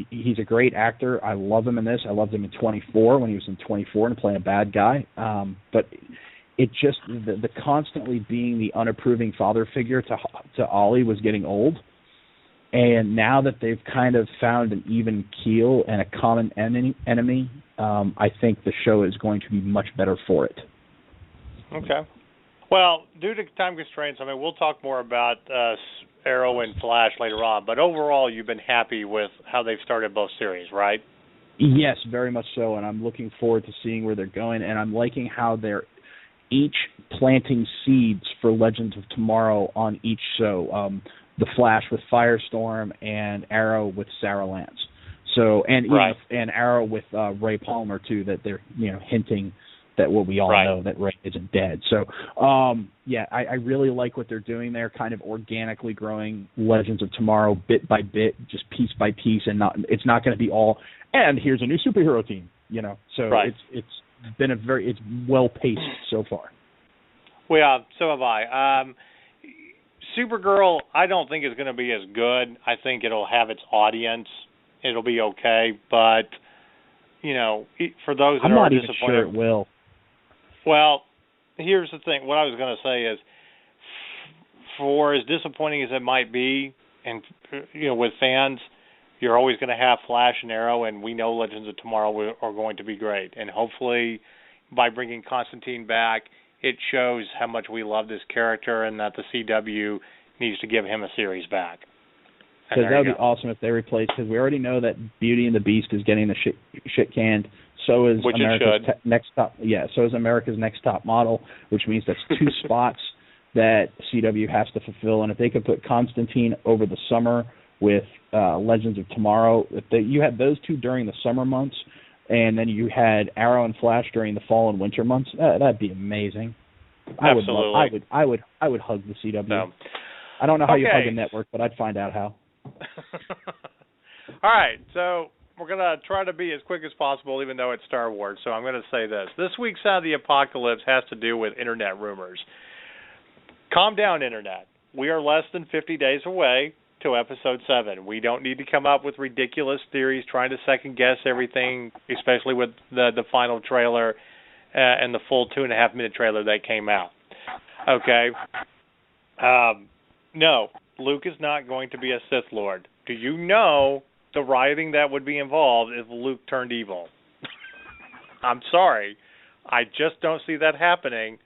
he's a great actor. I love him in this. I loved him in 24 when he was in 24 and playing a bad guy. But it just, the constantly being the unapproving father figure to Ollie was getting old. And now that they've kind of found an even keel and a common enemy, I think the show is going to be much better for it. Okay. Well, due to time constraints, I mean, we'll talk more about Arrow and Flash later on, but overall you've been happy with how they've started both series, right? Yes, very much so, and I'm looking forward to seeing where they're going, and I'm liking how they're each planting seeds for Legends of Tomorrow on each show. The Flash with Firestorm and Arrow with Sarah Lance. So and Arrow with Ray Palmer too, that they're hinting that what we all know, that Ray isn't dead. So I really like what they're doing there, kind of organically growing Legends of Tomorrow bit by bit, just piece by piece, and it's not going to be all, and here's a new superhero team, So it's been it's well paced so far. Well, yeah, so have I. Supergirl, I don't think is going to be as good. I think it'll have its audience. It'll be okay, but for those that are disappointed, I'm not even sure it will. Well, here's the thing. What I was going to say is, for as disappointing as it might be, and with fans, you're always going to have Flash and Arrow, and we know Legends of Tomorrow are going to be great. And hopefully, by bringing Constantine back, it shows how much we love this character and that the CW needs to give him a series back. Because that would be awesome if they replace, because we already know that Beauty and the Beast is getting the shit canned. So is America's next top. Yeah, so is America's Next Top Model, which means that's two spots that CW has to fulfill. And if they could put Constantine over the summer with Legends of Tomorrow, you had those two during the summer months, and then you had Arrow and Flash during the fall and winter months, that'd be amazing. Absolutely. I would hug the CW. No. I don't know how you hug a network, but I'd find out how. All right, so we're going to try to be as quick as possible, even though it's Star Wars. So I'm going to say this. This week's Sound of the Apocalypse has to do with Internet rumors. Calm down, Internet. We are less than 50 days away to Episode 7. We don't need to come up with ridiculous theories trying to second-guess everything, especially with the final trailer and the full 2.5-minute trailer that came out. Okay? No, Luke is not going to be a Sith Lord. Do you know the rioting that would be involved if Luke turned evil? I'm sorry. I just don't see that happening.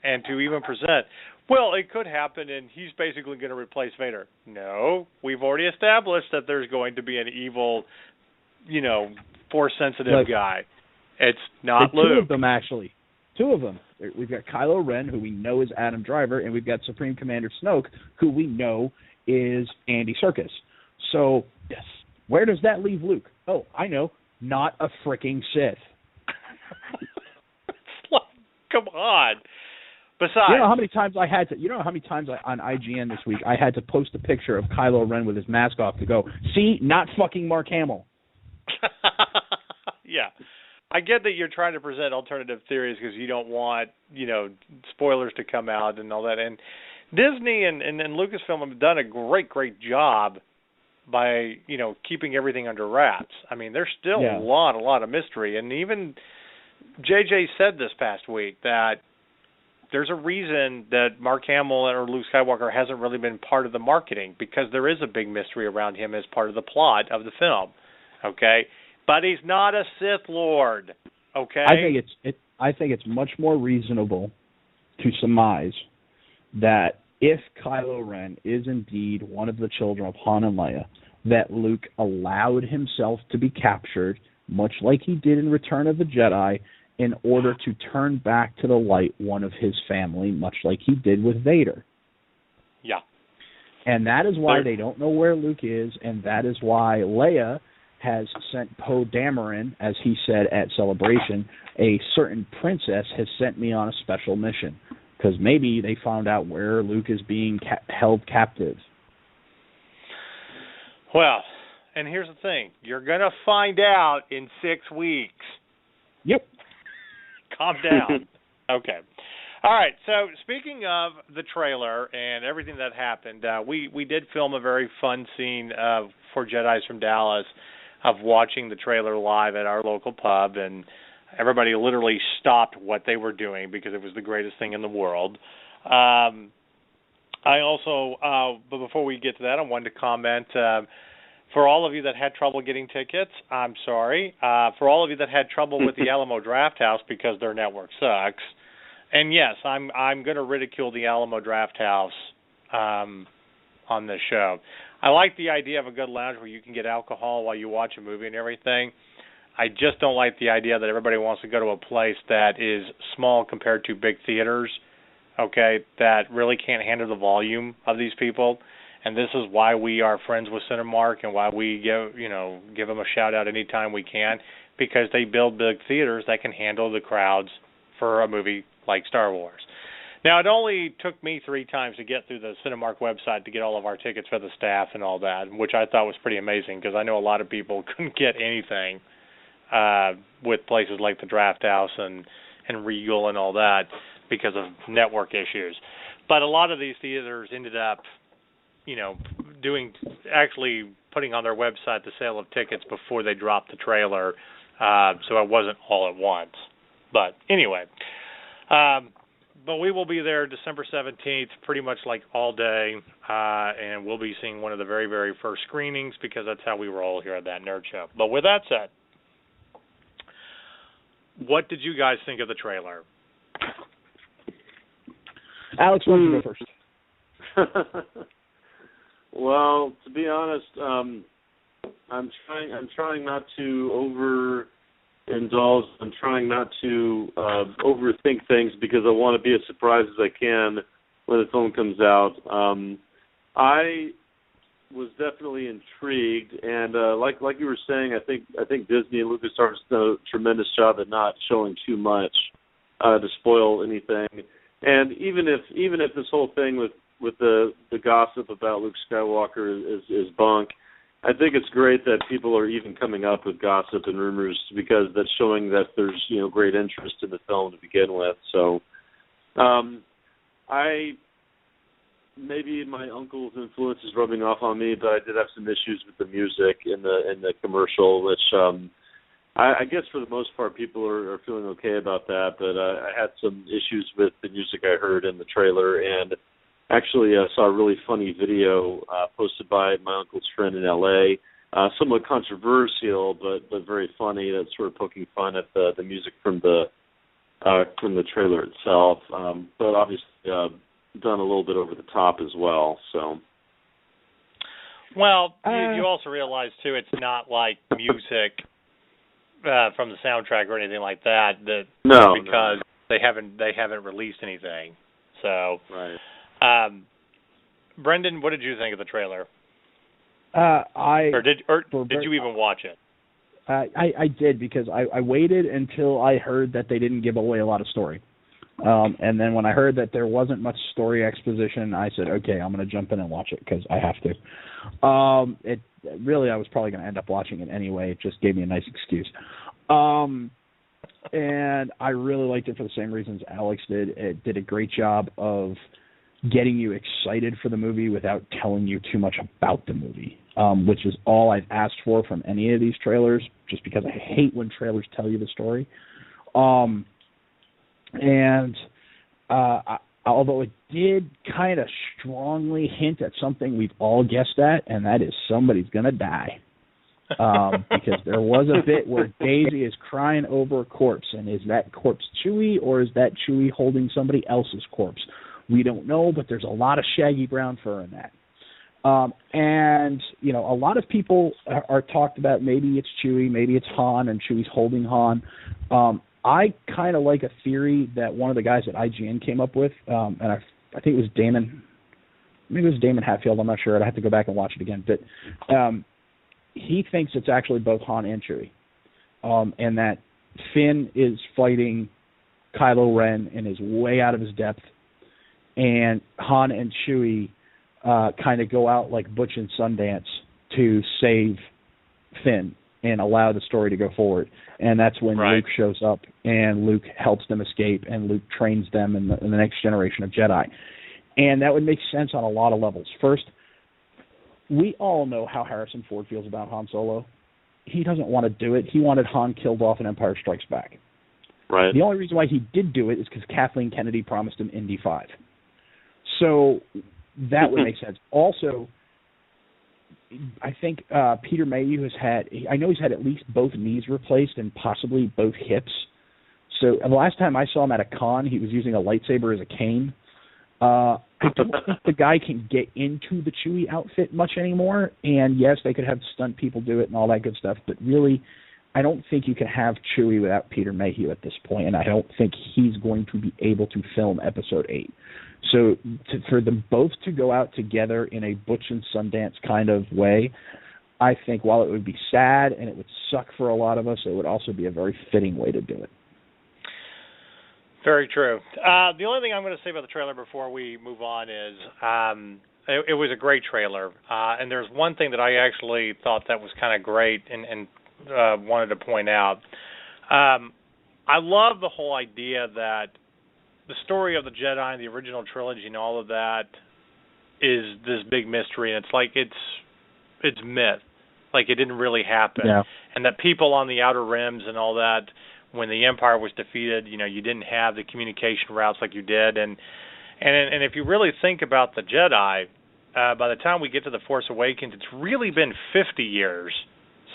And to even present, well, it could happen and he's basically going to replace Vader. No, we've already established that there's going to be an evil, Force-sensitive guy. It's not Luke. Two of them, actually. Two of them. We've got Kylo Ren, who we know is Adam Driver, and we've got Supreme Commander Snoke, who we know is Andy Serkis. So, yes. Where does that leave Luke? Oh, I know. Not a freaking Sith. Come on. Besides, you know how many times on IGN this week I had to post a picture of Kylo Ren with his mask off to go, see, not fucking Mark Hamill. Yeah. I get that you're trying to present alternative theories because you don't want, spoilers to come out and all that. And Disney and Lucasfilm have done a great job by, keeping everything under wraps. I mean, there's still a lot of mystery. And even JJ said this past week that there's a reason that Mark Hamill or Luke Skywalker hasn't really been part of the marketing, because there is a big mystery around him as part of the plot of the film. Okay? But he's not a Sith Lord, okay? I think it's much more reasonable to surmise that if Kylo Ren is indeed one of the children of Han and Leia, that Luke allowed himself to be captured, much like he did in Return of the Jedi, in order to turn back to the light one of his family, much like he did with Vader. Yeah. And that is why they don't know where Luke is, and that is why Leia has sent Poe Dameron, as he said at Celebration, a certain princess has sent me on a special mission, because maybe they found out where Luke is being held captive. Well, and here's the thing. You're going to find out in 6 weeks. Yep. Calm down. Okay. All right, so speaking of the trailer and everything that happened, we did film a very fun scene for Jedis from Dallas of watching the trailer live at our local pub, and everybody literally stopped what they were doing because it was the greatest thing in the world. I also, but before we get to that, I wanted to comment, for all of you that had trouble getting tickets, I'm sorry. For all of you that had trouble with the Alamo Drafthouse because their network sucks, and yes, I'm going to ridicule the Alamo Drafthouse on this show. I like the idea of a good lounge where you can get alcohol while you watch a movie and everything. I just don't like the idea that everybody wants to go to a place that is small compared to big theaters, okay, that really can't handle the volume of these people. And this is why we are friends with Cinemark and why we give them a shout out anytime we can, because they build big theaters that can handle the crowds for a movie like Star Wars. Now, it only took me 3 times to get through the Cinemark website to get all of our tickets for the staff and all that, which I thought was pretty amazing because I know a lot of people couldn't get anything with places like the Draft House and Regal and all that because of network issues. But a lot of these theaters ended up, actually putting on their website the sale of tickets before they dropped the trailer, so it wasn't all at once. But anyway, but we will be there December 17th, pretty much like all day, and we'll be seeing one of the very, very first screenings because that's how we roll here at That Nerd Show. But with that said, what did you guys think of the trailer? Alex, why don't you go first? Well, to be honest, I'm trying not to overindulge. I'm trying not to overthink things because I want to be as surprised as I can when the film comes out. I was definitely intrigued, and like you were saying, I think Disney and LucasArts done a tremendous job at not showing too much to spoil anything. And even if this whole thing with the gossip about Luke Skywalker is bunk, I think it's great that people are even coming up with gossip and rumors because that's showing that there's great interest in the film to begin with. So, maybe my uncle's influence is rubbing off on me, but I did have some issues with the music in the commercial, which I guess for the most part people are feeling okay about that. But I had some issues with the music I heard in the trailer, and actually, I saw a really funny video posted by my uncle's friend in L.A., somewhat controversial, but very funny. That's sort of poking fun at the music from the trailer itself, but obviously done a little bit over the top as well. So, well, you also realize too, it's not like music from the soundtrack or anything like that. Because they haven't released anything. So. Right. Brendan, what did you think of the trailer? Did you even watch it? I did because I waited until I heard that they didn't give away a lot of story. And then when I heard that there wasn't much story exposition, I said, okay, I'm going to jump in and watch it because I have to. I was probably going to end up watching it anyway. It just gave me a nice excuse. And I really liked it for the same reasons Alex did. It did a great job of getting you excited for the movie without telling you too much about the movie, which is all I've asked for from any of these trailers, just because I hate when trailers tell you the story. Although it did kind of strongly hint at something we've all guessed at, and that is somebody's going to die. Because there was a bit where Daisy is crying over a corpse, and is that corpse Chewie, or is that Chewie holding somebody else's corpse? We don't know, but there's a lot of shaggy brown fur in that. And, a lot of people are talked about maybe it's Chewie, maybe it's Han, and Chewie's holding Han. I kind of like a theory that one of the guys at IGN came up with, and I think it was Damon. Maybe it was Damon Hatfield. I'm not sure. I'd have to go back and watch it again. But he thinks it's actually both Han and Chewie, and that Finn is fighting Kylo Ren and is way out of his depth, and Han and Chewie kind of go out like Butch and Sundance to save Finn and allow the story to go forward. And that's when Luke shows up, and Luke helps them escape, and Luke trains them in the next generation of Jedi. And that would make sense on a lot of levels. First, we all know how Harrison Ford feels about Han Solo. He doesn't want to do it. He wanted Han killed off in Empire Strikes Back. Right. The only reason why he did do it is because Kathleen Kennedy promised him Indy 5. So that would make sense. Also, I think Peter Mayhew I know he's had at least both knees replaced and possibly both hips. So the last time I saw him at a con, he was using a lightsaber as a cane. I don't think the guy can get into the Chewie outfit much anymore. And yes, they could have stunt people do it and all that good stuff. But really, I don't think you can have Chewie without Peter Mayhew at this point. And I don't think he's going to be able to film Episode 8. So for them both to go out together in a Butch and Sundance kind of way, I think while it would be sad and it would suck for a lot of us, it would also be a very fitting way to do it. Very true. The only thing I'm going to say about the trailer before we move on is it was a great trailer. And there's one thing that I actually thought that was kind of great and wanted to point out. I love the whole idea that the story of the Jedi and the original trilogy and all of that is this big mystery, and it's like it's myth, like it didn't really happen, and that people on the Outer Rims and all that, when the Empire was defeated, you didn't have the communication routes like you did, and if you really think about the Jedi, by the time we get to the Force Awakens, it's really been 50 years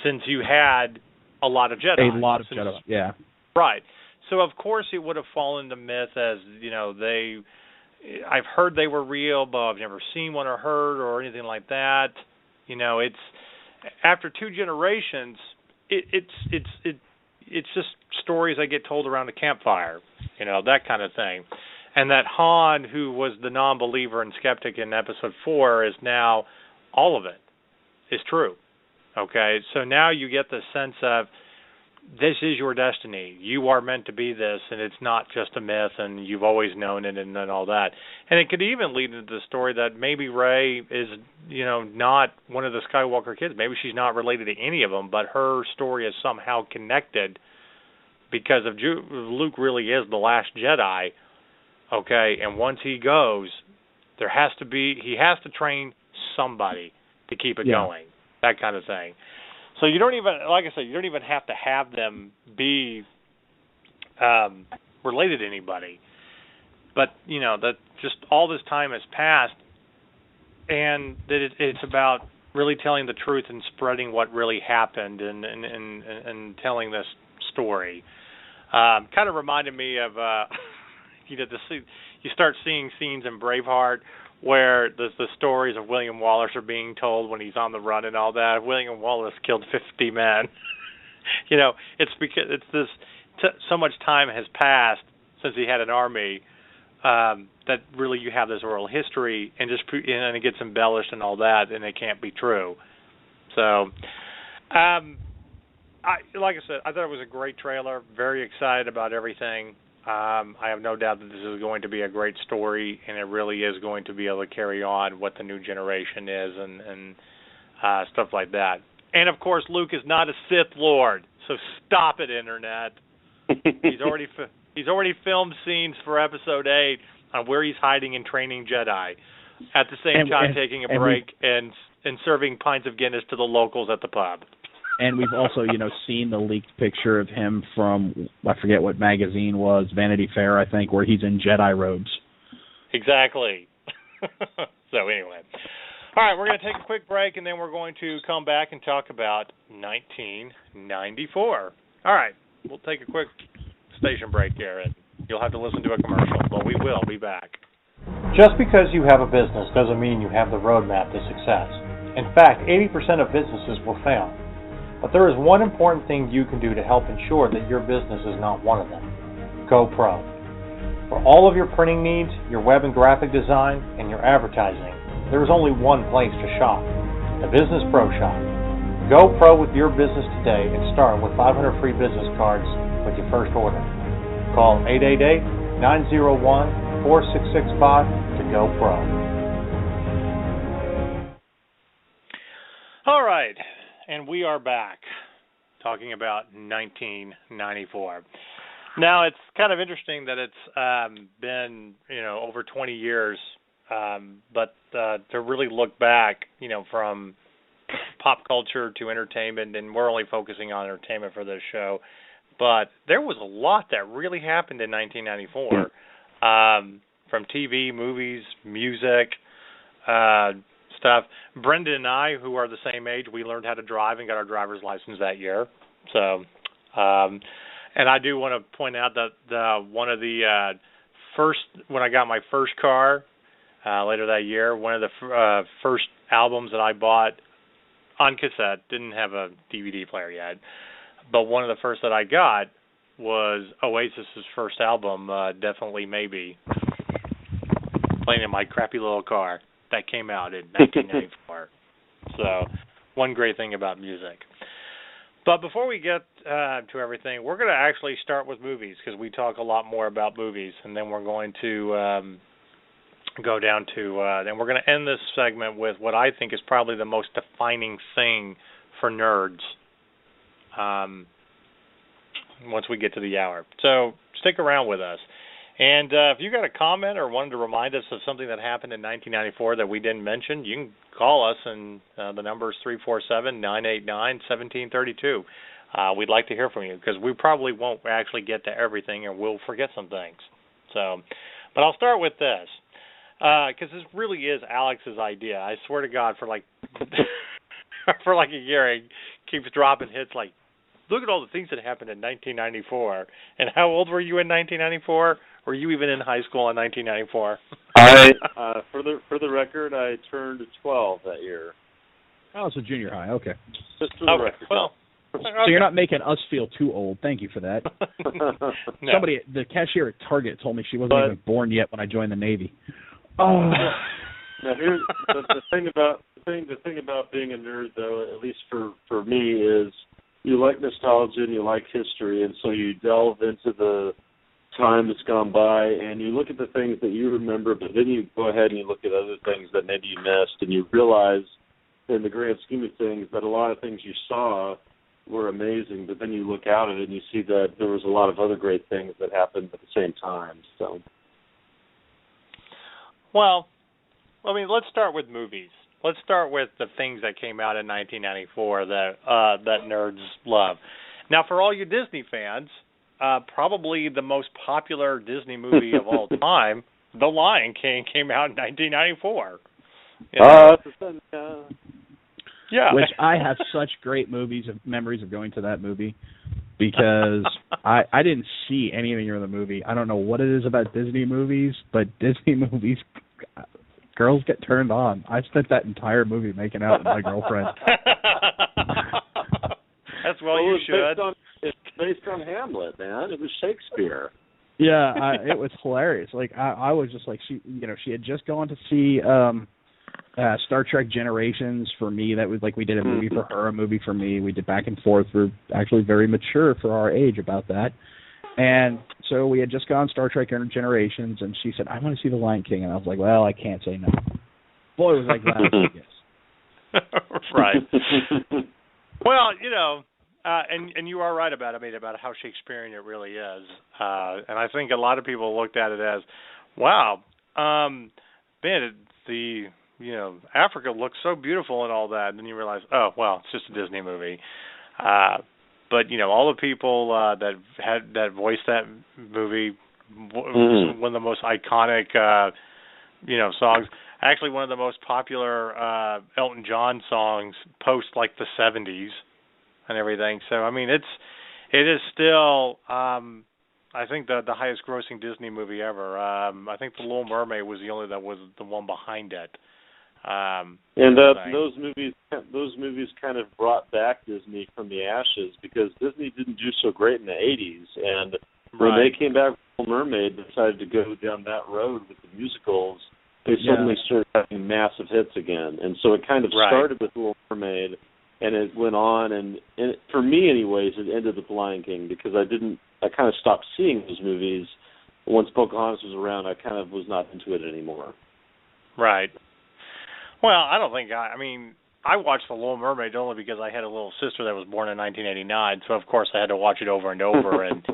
since you had a lot of Jedi. A lot of Jedi, yeah. Right. So, of course, it would have fallen to myth as, I've heard they were real, but I've never seen one or heard or anything like that. It's after 2 generations, it's just stories I get told around a campfire, that kind of thing. And that Han, who was the non-believer and skeptic in Episode 4, is now all of it is true. Okay? So now you get the sense of, this is your destiny. You are meant to be this, and it's not just a myth, and you've always known it, and all that. And it could even lead into the story that maybe Rey is, not one of the Skywalker kids. Maybe she's not related to any of them, but her story is somehow connected because of Luke really is the last Jedi. Okay, and once he goes, he has to train somebody to keep it going. That kind of thing. So you don't even, like I said, you don't even have to have them be related to anybody. But, that just all this time has passed, and that it's about really telling the truth and spreading what really happened and telling this story. Kind of reminded me of, you start seeing scenes in Braveheart where the stories of William Wallace are being told when he's on the run and all that. William Wallace killed 50 men. It's because it's this so much time has passed since he had an army that really you have this oral history and it gets embellished and all that, and it can't be true. So, like I said, I thought it was a great trailer. Very excited about everything. I have no doubt that this is going to be a great story, and it really is going to be able to carry on what the new generation is and stuff like that. And, of course, Luke is not a Sith Lord, so stop it, Internet. He's already filmed scenes for Episode 8 on where he's hiding and training Jedi, at the same time taking a break and serving pints of Guinness to the locals at the pub. And we've also, seen the leaked picture of him from, I forget what magazine was, Vanity Fair, I think, where he's in Jedi robes. Exactly. So anyway. All right, we're going to take a quick break, and then we're going to come back and talk about 1994. All right, we'll take a quick station break here, and you'll have to listen to a commercial, but we will be back. Just because you have a business doesn't mean you have the roadmap to success. In fact, 80% of businesses will fail. But there is one important thing you can do to help ensure that your business is not one of them. Go Pro. For all of your printing needs, your web and graphic design, and your advertising, there is only one place to shop, the Business Pro Shop. Go Pro with your business today and start with 500 free business cards with your first order. Call 888-901-4665 to Go Pro. All right, and we are back talking about 1994. Now, it's kind of interesting that it's been, over 20 years, but to really look back, from pop culture to entertainment, and we're only focusing on entertainment for this show, but there was a lot that really happened in 1994, from TV, movies, music, stuff. Brendan and I, who are the same age, we learned how to drive and got our driver's license that year. So, and I do want to point out that one of the when I got my first car later that year, one of the first albums that I bought on cassette, didn't have a DVD player yet, but one of the first that I got was Oasis's first album, Definitely Maybe, playing in my crappy little car that came out in 1994. So, one great thing about music. But before we get to everything, we're going to actually start with movies, because we talk a lot more about movies, and then we're going to go down to, then we're going to end this segment with what I think is probably the most defining thing for nerds once we get to the hour. So stick around with us. And if you got a comment or wanted to remind us of something that happened in 1994 that we didn't mention, you can call us, and the number is 347-989-1732. We'd like to hear from you, because we probably won't actually get to everything, and we'll forget some things. So, but I'll start with this, because this really is Alex's idea. I swear to God, for like for like a year, he keeps dropping hits like, look at all the things that happened in 1994. And how old were you in 1994? Were you even in high school in 1994? For the record, I turned 12 that year. Oh, so junior high. Okay. Just for the record. Well, so you're not making us feel too old. Thank you for that. No. Somebody, the cashier at Target, told me she wasn't even born yet when I joined the Navy. Oh. Now here's the thing about being a nerd, though, at least for me, is you like nostalgia and you like history, and so you delve into the time that's gone by, and you look at the things that you remember, but then you go ahead and you look at other things that maybe you missed, and you realize, in the grand scheme of things, that a lot of things you saw were amazing, but then you look out at it and you see that there was a lot of other great things that happened at the same time. So, well, I mean, let's start with movies. Let's start with the things that came out in 1994 that nerds love. Now, for all you Disney fans, probably the most popular Disney movie of all time, The Lion King, came out in 1994. Yeah. Which I have such great memories of going to that movie, because I didn't see anything in the movie. I don't know what it is about Disney movies, but Disney movies, girls get turned on. I spent that entire movie making out with my girlfriend. That's you should. It's based on Hamlet, man. It was Shakespeare. Yeah, it was hilarious. Like I was just like, she had just gone to see Star Trek Generations for me. That was like, we did a movie for her, a movie for me. We did back and forth. We're actually very mature for our age about that. And so we had just gone Star Trek Generations, and she said, I want to see The Lion King. And I was like, well, I can't say no. Boy, was I glad I said yes. Right. Well, and you are right about how Shakespearean it really is. And I think a lot of people looked at it as, wow, man, Africa looks so beautiful and all that. And then you realize, oh, well, it's just a Disney movie. But all the people that voiced that movie, one of the most iconic, songs. Actually, one of the most popular Elton John songs post like the 70s and everything. So I mean, it is still I think the highest grossing Disney movie ever. I think The Little Mermaid was the only that was the one behind it. And those movies kind of brought back Disney from the ashes, because Disney didn't do so great in the 80s, and when they came back with Little Mermaid, decided to go down that road with the musicals, they suddenly started having massive hits again. And so it kind of started with Little Mermaid, and it went on, and for me anyways, it ended with Lion King, because I kind of stopped seeing those movies. Once Pocahontas was around, I kind of was not into it anymore. Right. Well, I don't think I watched The Little Mermaid only because I had a little sister that was born in 1989, so of course I had to watch it over and over, and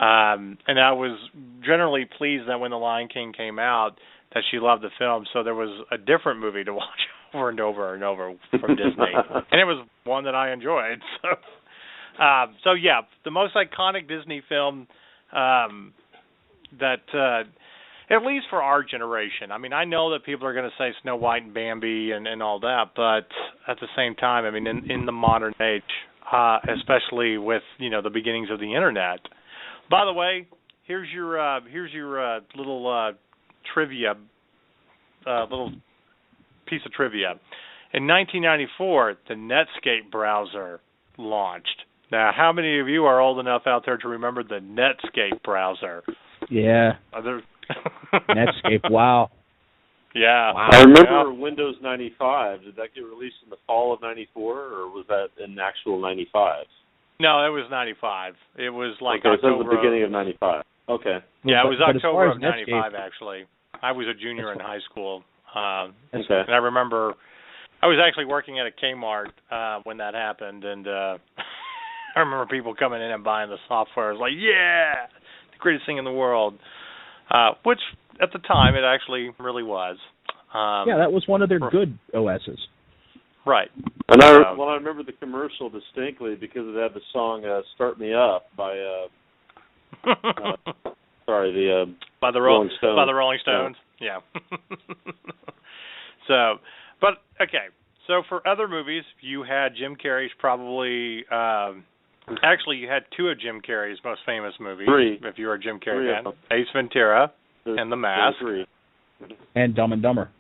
I was generally pleased that when The Lion King came out, that she loved the film, so there was a different movie to watch over and over and over from Disney, and it was one that I enjoyed. So yeah, the most iconic Disney film that, at least for our generation. I mean, I know that people are going to say Snow White and Bambi and all that, but at the same time, I mean, in the modern age, especially with the beginnings of the internet. By the way, here's your little trivia, little piece of trivia. In 1994, the Netscape browser launched. Now, how many of you are old enough out there to remember the Netscape browser? Yeah. Netscape, wow. Yeah. Wow. I remember Windows 95. Did that get released in the fall of 94, or was that in actual 95? No, it was 95. It was like October. So it was the beginning of 95. Okay. Yeah, it was October of Netscape, 95, actually. I was a junior in high school. Okay. And I remember I was actually working at a Kmart when that happened, and I remember people coming in and buying the software. It was like, yeah, the greatest thing in the world, which at the time it actually really was. Yeah, that was one of their good OSs. Right. And I remember the commercial distinctly because it had the song "Start Me Up" by by the Rolling Stones. By the Rolling Stones. Yeah. So, but okay. So for other movies, you had Jim Carrey's probably. Actually, you had two of Jim Carrey's most famous movies. Three. If you were a Jim Carrey fan, Ace Ventura and The Mask, and Dumb and Dumber.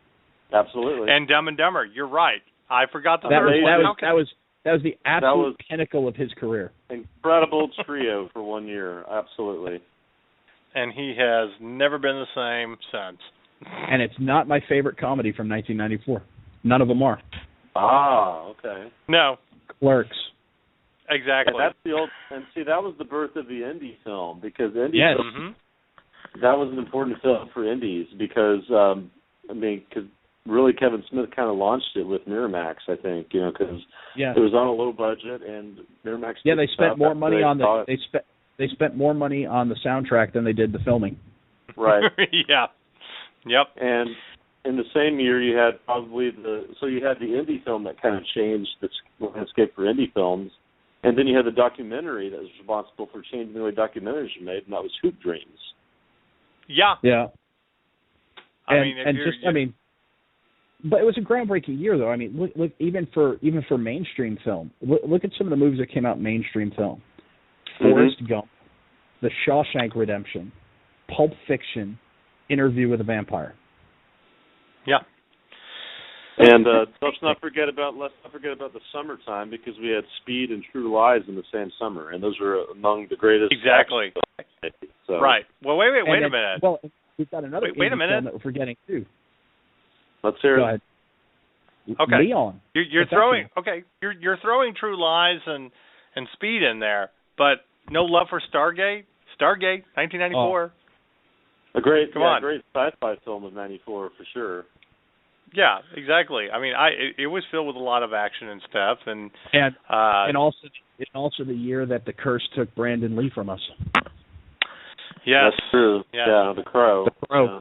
Absolutely. And Dumb and Dumber. You're right. I forgot the that third one. That was the absolute pinnacle of his career. Incredible trio for 1 year. Absolutely. And he has never been the same since. And it's not my favorite comedy from 1994. None of them are. Ah, okay. No. Clerks. Exactly. And that's the old. And see, that was the birth of the indie film, because indie. Yes. Film, that was an important film for indies because because really Kevin Smith kind of launched it with Miramax, I think, because it was on a low budget and Miramax. Yeah, they spent more money on they spent more money on the soundtrack than they did the filming. Right. Yeah. Yep. And in the same year, you had you had the indie film that kind of changed the landscape for indie films, and then you had the documentary that was responsible for changing the way documentaries were made, and that was Hoop Dreams. Yeah. Yeah. But it was a groundbreaking year, though. I mean, look even for mainstream film. Look at some of the movies that came out mainstream film: Forrest Gump, The Shawshank Redemption, Pulp Fiction, Interview with a Vampire. Yeah. And let's not forget about the summertime, because we had Speed and True Lies in the same summer, and those were among the greatest. Exactly. So. Right. Well, wait a minute. Well, we've got another wait a minute. film that we're forgetting too. Let's hear it. Go ahead. Okay. Leon. You're throwing throwing True Lies and Speed in there, but no love for Stargate. Stargate, 1994. A great sci-fi film of '94 for sure. Yeah, exactly. I mean, it was filled with a lot of action and stuff, and also the year that the curse took Brandon Lee from us. Yes, that's true. Yes. Yeah, The Crow. The Crow.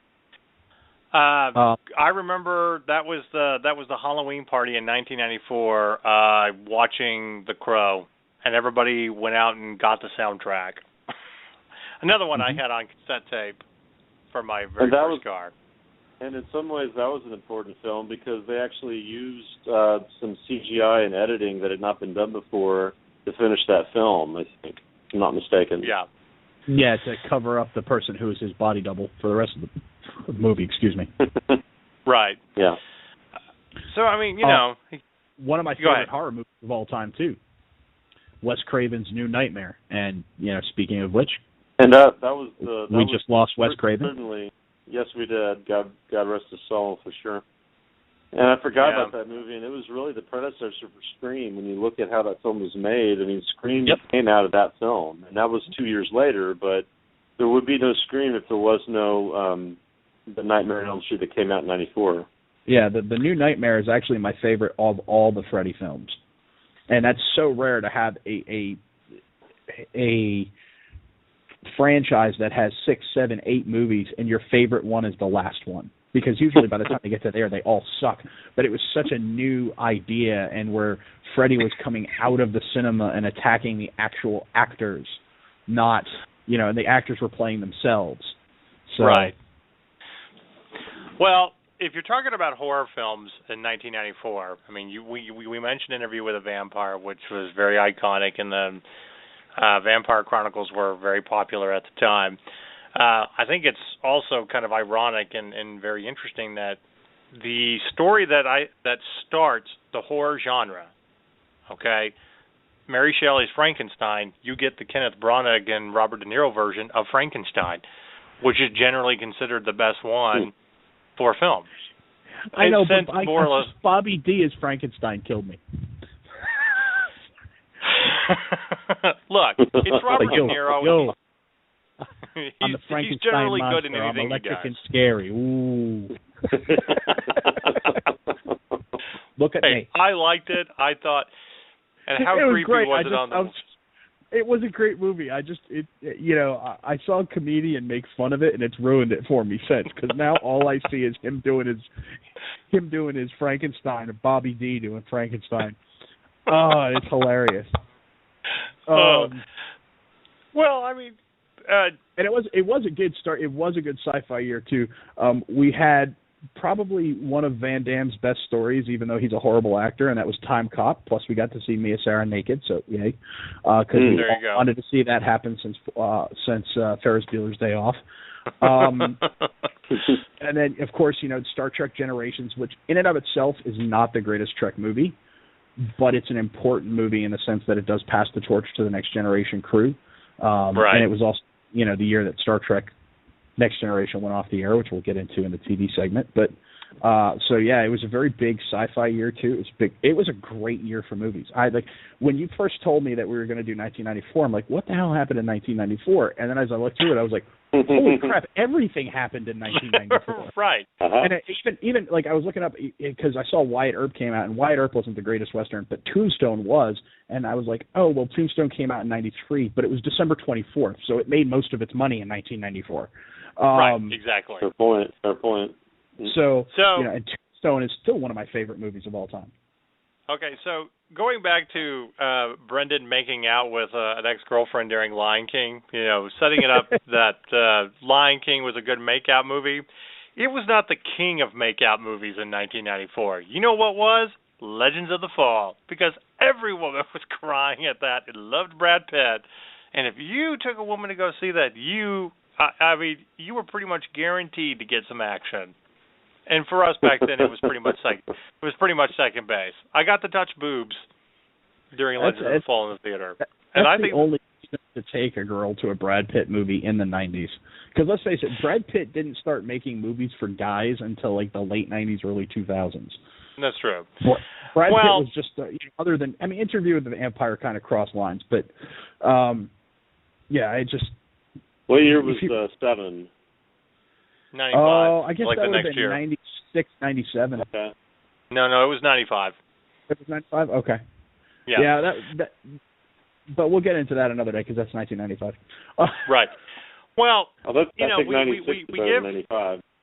Yeah. I remember that was the Halloween party in 1994, watching The Crow, and everybody went out and got the soundtrack. Another one I had on cassette tape for my very first car. And in some ways, that was an important film because they actually used some CGI and editing that had not been done before to finish that film, I think, if I'm not mistaken. Yeah. Yeah, to cover up the person who was his body double for the rest of the movie, excuse me. Right. Yeah. So I mean, you know, one of my Go favorite ahead. horror movies of all time too. Wes Craven's New Nightmare, and speaking of which, And that was the we just lost Wes Craven. Certainly, yes, we did. God rest his soul for sure. And I forgot Yeah. about that movie, and it was really the predecessor for Scream. When you look at how that film was made, I mean, Scream came out of that film, and that was 2 years later. But there would be no Scream if there was no the Nightmare on Elm Street that came out in '94. Yeah, the New Nightmare is actually my favorite of all the Freddy films, and that's so rare to have a franchise that has 6, 7, 8 movies, and your favorite one is the last one. Because usually by the time they get to there, they all suck. But it was such a new idea, and where Freddy was coming out of the cinema and attacking the actual actors, not, and the actors were playing themselves. So, right. Well, if you're talking about horror films in 1994, I mean, we mentioned Interview with a Vampire, which was very iconic, and the Vampire Chronicles were very popular at the time. I think it's also kind of ironic and very interesting that the story that starts the horror genre, okay, Mary Shelley's Frankenstein, you get the Kenneth Branagh and Robert De Niro version of Frankenstein, which is generally considered the best one for film. I know, Since but more or less, Bobby D as Frankenstein killed me. look, it's Robert De Niro. I'm the Frankenstein he's generally monster. good in anything I'm electric he and does. scary. Ooh. Look at me. I liked it. I thought, and how it was creepy great. was it on the? It was a great movie. I saw a comedian make fun of it, and it's ruined it for me since. Because now all I see is him doing his Frankenstein, or Bobby D doing Frankenstein. Oh, it's hilarious. Well, I mean, and it was a good start. It was a good sci-fi year too. We had probably one of Van Damme's best stories, even though he's a horrible actor, and that was Time Cop. Plus, we got to see Mia Sara naked, so yay! Because we wanted to see that happen since Ferris Bueller's Day Off. And then, of course, Star Trek Generations, which in and of itself is not the greatest Trek movie, but it's an important movie in the sense that it does pass the torch to the next generation crew. Right. And it was also, the year that Star Trek Next Generation went off the air, which we'll get into in the TV segment. But it was a very big sci-fi year too. It was big. It was a great year for movies. When you first told me that we were going to do 1994, I'm like, what the hell happened in 1994? And then as I looked through it, I was like, holy crap, everything happened in 1994. Right. Uh-huh. And even like I was looking up because I saw Wyatt Earp came out, and Wyatt Earp wasn't the greatest Western, but Tombstone was, and I was like, oh well, Tombstone came out in '93, but it was December 24th, so it made most of its money in 1994. Right. Exactly. Fair point. So and Tombstone is still one of my favorite movies of all time. Okay, so going back to Brendan making out with an ex-girlfriend during Lion King, setting it up that Lion King was a good make-out movie. It was not the king of make-out movies in 1994. You know what was? Legends of the Fall, because every woman was crying at that and loved Brad Pitt. And if you took a woman to go see that, you were pretty much guaranteed to get some action. And for us back then, it was pretty much second base. I got to touch boobs during Legends of the Fall in the theater, and I think the only reason to take a girl to a Brad Pitt movie in the '90s. Because let's face it, Brad Pitt didn't start making movies for guys until like the late '90s, early 2000s. That's true. Brad Pitt was just other than Interview with the Vampire kind of crossed lines, but I just. What year was 7? 95. Oh, I guess like that the would have next been year. 96, 97. Okay. No, it was 95. It was 95? Okay. Yeah. Yeah, that but we'll get into that another day because that's 1995. Right. Well, I think 96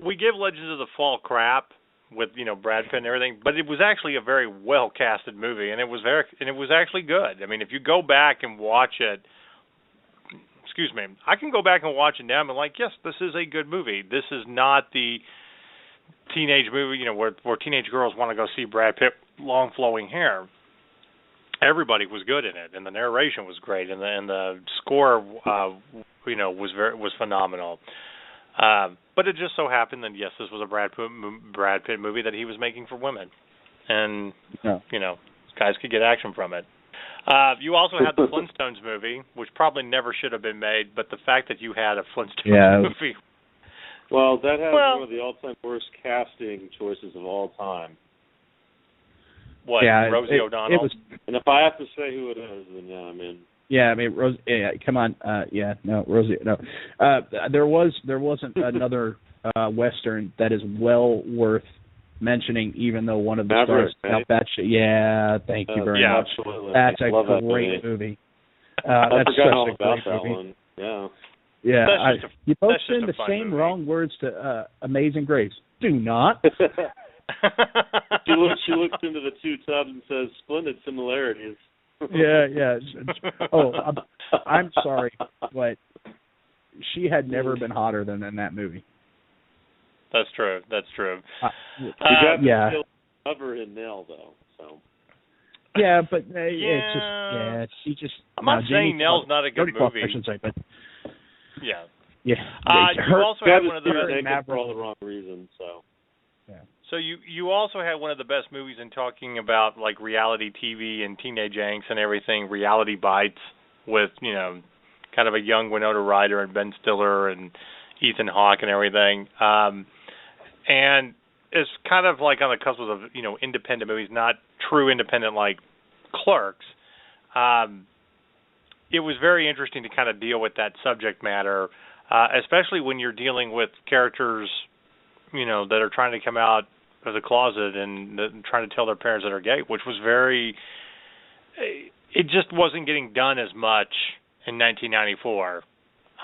we give Legends of the Fall crap with Brad Pitt and everything, but it was actually a very well casted movie, and it was actually good. I mean, if you go back and watch it. Excuse me. I can go back and watch it now and be like, yes, this is a good movie. This is not the teenage movie, where teenage girls want to go see Brad Pitt, long flowing hair. Everybody was good in it, and the narration was great, and the score, was phenomenal. But it just so happened that yes, this was a Brad Pitt movie that he was making for women, and No. guys could get action from it. You also had the Flintstones movie, which probably never should have been made, but the fact that you had a Flintstones movie. Well, that has one of the all-time worst casting choices of all time. What, Rosie O'Donnell? It was, and if I have to say who it is, then yeah, I'm in. Yeah, I mean, come on. Rosie, no. There wasn't another Western that is well worth mentioning, even though one of the stars. Right? Yeah, thank you very much. Absolutely. That's a great movie. I That's forgot all such a about great that movie. one. Yeah. Yeah, you both saying the same movie. wrong words to Amazing Grace. Do not. She looks into the two tubs and says, "Splendid similarities." Yeah. Oh, I'm sorry, but she had never been hotter than in that movie. That's true. You got yeah. to cover in Nell though. So. Yeah, but it's just she just. I'm not saying Nell's not a good movie. I should say, but. Yeah. Yeah. You also had one of the best for all the wrong reasons. So. Yeah. So you also had one of the best movies in talking about like reality TV and teenage angst and everything. Reality Bites with kind of a young Winona Ryder and Ben Stiller and Ethan Hawke and everything. And it's kind of like on the cusp of independent movies, not true independent like Clerks. It was very interesting to kind of deal with that subject matter, especially when you're dealing with characters, that are trying to come out of the closet and trying to tell their parents that are gay, which was it just wasn't getting done as much in 1994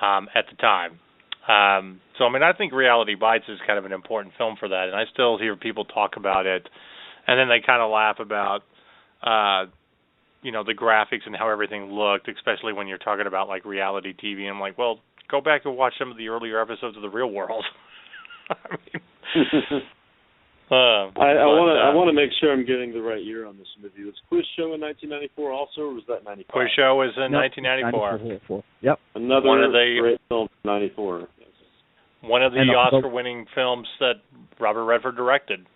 at the time. So, I mean, I think Reality Bites is kind of an important film for that, and I still hear people talk about it, and then they kind of laugh about, the graphics and how everything looked, especially when you're talking about, like, reality TV. And I'm like, well, go back and watch some of the earlier episodes of The Real World. I want to make sure I'm getting the right year on this movie. Was Quiz Show in 1994 also, or was that 95? Quiz Show was in 1994. Yep. Another one of the great film from 94. One of the Oscar-winning films that Robert Redford directed.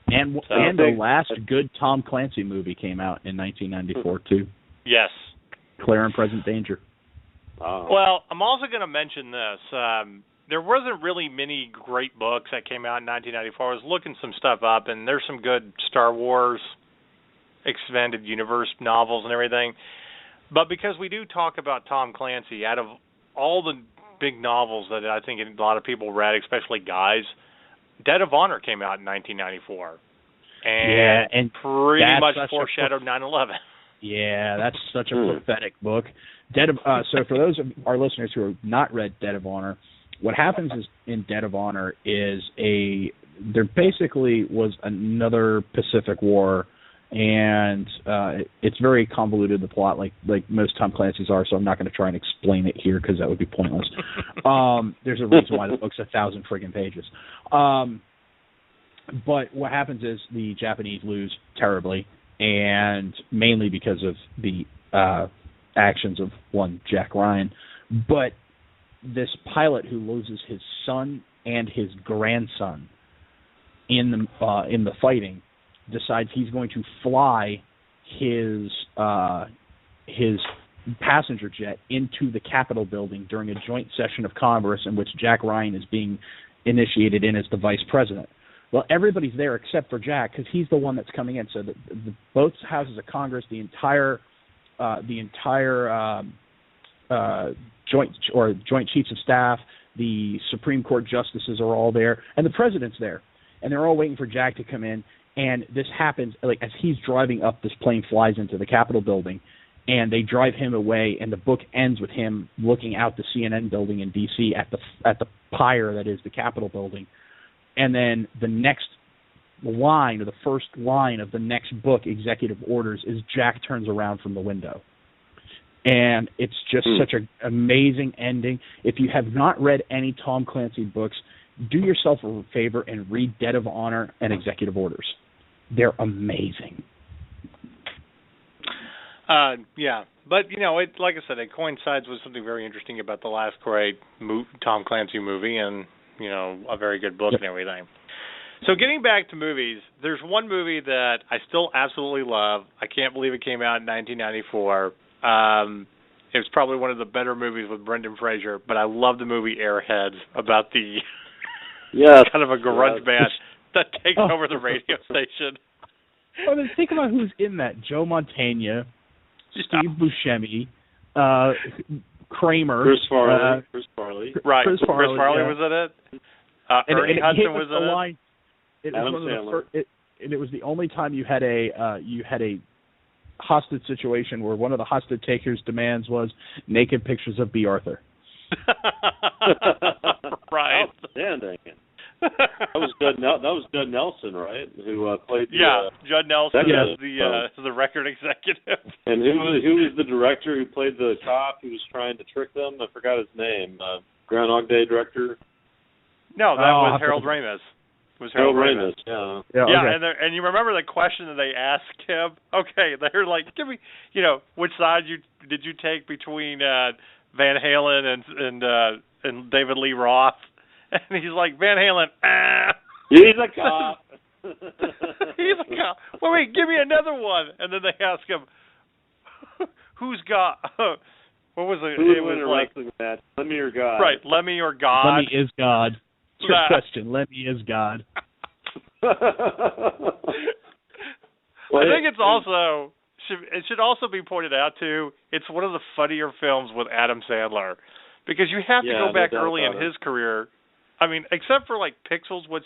And the last good Tom Clancy movie came out in 1994 too. Yes. Clear and Present Danger. Oh. Well, I'm also going to mention this. There wasn't really many great books that came out in 1994. I was looking some stuff up, and there's some good Star Wars expanded universe novels and everything. But because we do talk about Tom Clancy, out of all the big novels that I think a lot of people read, especially guys, Dead of Honor came out in 1994. And pretty much foreshadowed 9/11. Yeah, that's such a prophetic book. So for those of our listeners who have not read Dead of Honor, what happens is in Dead of Honor is there basically was another Pacific War, and it's very convoluted, the plot, like most Tom Clancy's are, so I'm not going to try and explain it here because that would be pointless. There's a reason why the book's 1,000 friggin' pages. But what happens is the Japanese lose terribly, and mainly because of the actions of one Jack Ryan. But this pilot who loses his son and his grandson in the fighting decides he's going to fly his passenger jet into the Capitol building during a joint session of Congress in which Jack Ryan is being initiated in as the vice president. Well, everybody's there except for Jack because he's the one that's coming in. So both houses of Congress, the entire joint chiefs of staff, the Supreme Court justices are all there, and the president's there, and they're all waiting for Jack to come in. And this happens like as he's driving up. This plane flies into the Capitol building, and they drive him away. And the book ends with him looking out the CNN building in D.C. at the pyre that is the Capitol building. And then the next line, or the first line of the next book, Executive Orders, is Jack turns around from the window. And it's just such an amazing ending. If you have not read any Tom Clancy books, do yourself a favor and read Dead of Honor and Executive Orders. They're amazing. Yeah. But, like I said, it coincides with something very interesting about the last great Tom Clancy movie and, a very good book and everything. So getting back to movies, there's one movie that I still absolutely love. I can't believe it came out in 1994. It was probably one of the better movies with Brendan Fraser, but I love the movie Airheads about the kind of a grunge band that takes over the radio station. Well, then think about who's in that: Joe Montana, Steve Buscemi, Kramer, Chris Farley. Right, Chris Farley was in it. Ernie Hudson was in it. It was one of the first, and it was the only time you had a hostage situation where one of the hostage takers' demands was naked pictures of B. Arthur. Right. Outstanding. That was Judd Nelson, right? Who played Judd Nelson as the record executive. And who was the director who played the cop who was trying to trick them? I forgot his name. Groundhog Day director. No, that was Harold Ramis. Harold Ramis, yeah. Okay. And you remember the question that they asked him? Okay, they're like, give me, which side did you take between Van Halen and David Lee Roth? And he's like, Van Halen, He's a cop. He's a cop. Wait, give me another one. And then they ask him, who's got, what was it? Who would win a wrestling match, Lemmy or God? Right, Lemmy or God. Lemmy is God. Trick question. Lemmy is God. I think it's also it should also be pointed out too. It's one of the funnier films with Adam Sandler because you have to go back early in his career. I mean, except for like Pixels, which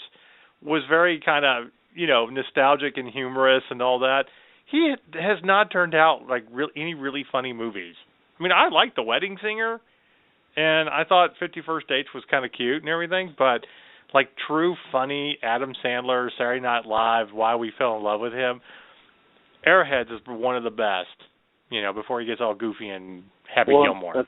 was very kind of nostalgic and humorous and all that. He has not turned out like any really funny movies. I mean, I like The Wedding Singer. And I thought 51st Dates was kind of cute and everything, but like true funny Adam Sandler, Saturday Night Live, Why We Fell in Love with Him, Airheads is one of the best, before he gets all goofy and Happy Gilmore.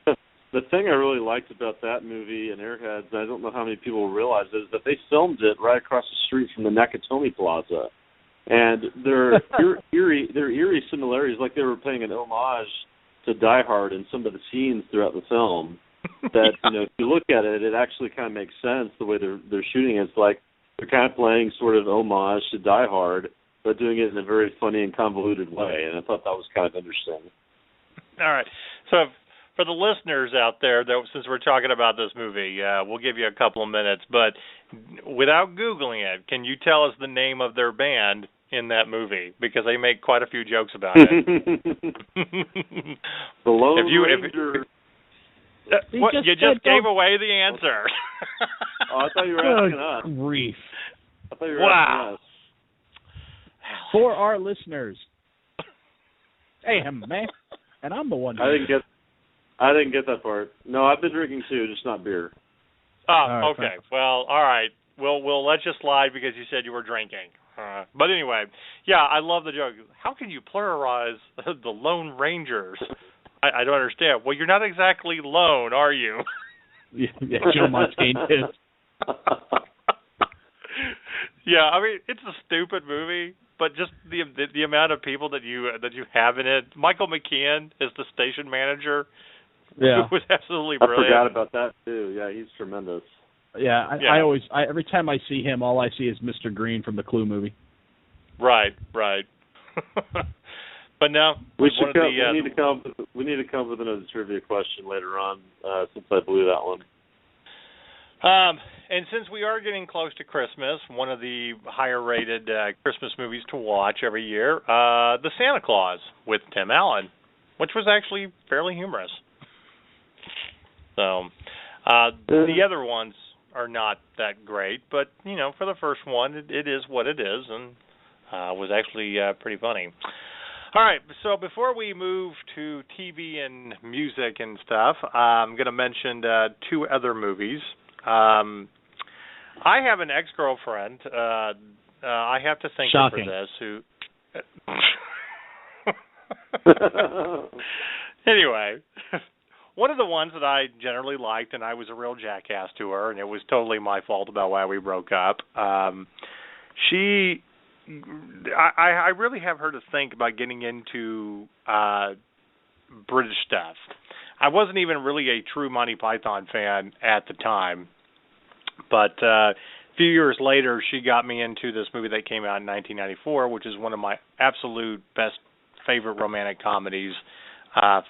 The thing I really liked about that movie and Airheads, and I don't know how many people realize it, is that they filmed it right across the street from the Nakatomi Plaza. And there are eerie similarities, like they were paying an homage to Die Hard in some of the scenes throughout the film. That if you look at it, it actually kind of makes sense the way they're shooting it. It's like they're kind of playing sort of homage to Die Hard, but doing it in a very funny and convoluted way. And I thought that was kind of interesting. All right, so for the listeners out there, since we're talking about this movie, we'll give you a couple of minutes. But without Googling it, can you tell us the name of their band in that movie? Because they make quite a few jokes about it. The Lone Ranger. You just gave away the answer. Oh, I thought you were asking us. Grief. I thought you were asking us. For our listeners. Hey, man. And I'm the one. I didn't get that part. No, I've been drinking too, just not beer. Oh, okay. Well, all right. We'll let you slide because you said you were drinking. But anyway, I love the joke. How can you pluralize the Lone Rangers? I don't understand. Well, you're not exactly lone, are you? Yeah, Joe Montana is. Yeah, I mean, it's a stupid movie, but just the amount of people that you have in it. Michael McKean is the station manager. Yeah, who was absolutely brilliant. I forgot about that too. Yeah, he's tremendous. Yeah, I always every time I see him, all I see is Mr. Green from the Clue movie. Right. But now we need to come up with another trivia question later on, since I blew that one. And since we are getting close to Christmas, one of the higher-rated Christmas movies to watch every year, The Santa Claus with Tim Allen, which was actually fairly humorous. So the other ones are not that great, but for the first one, it is what it is, and was actually pretty funny. All right, so before we move to TV and music and stuff, I'm going to mention two other movies. I have an ex-girlfriend. I have to thank her for this. Anyway, one of the ones that I generally liked, and I was a real jackass to her, and it was totally my fault about why we broke up. I really have her to thank about getting into British stuff. I wasn't even really a true Monty Python fan at the time, but few years later, she got me into this movie that came out in 1994, which is one of my absolute best favorite romantic comedies,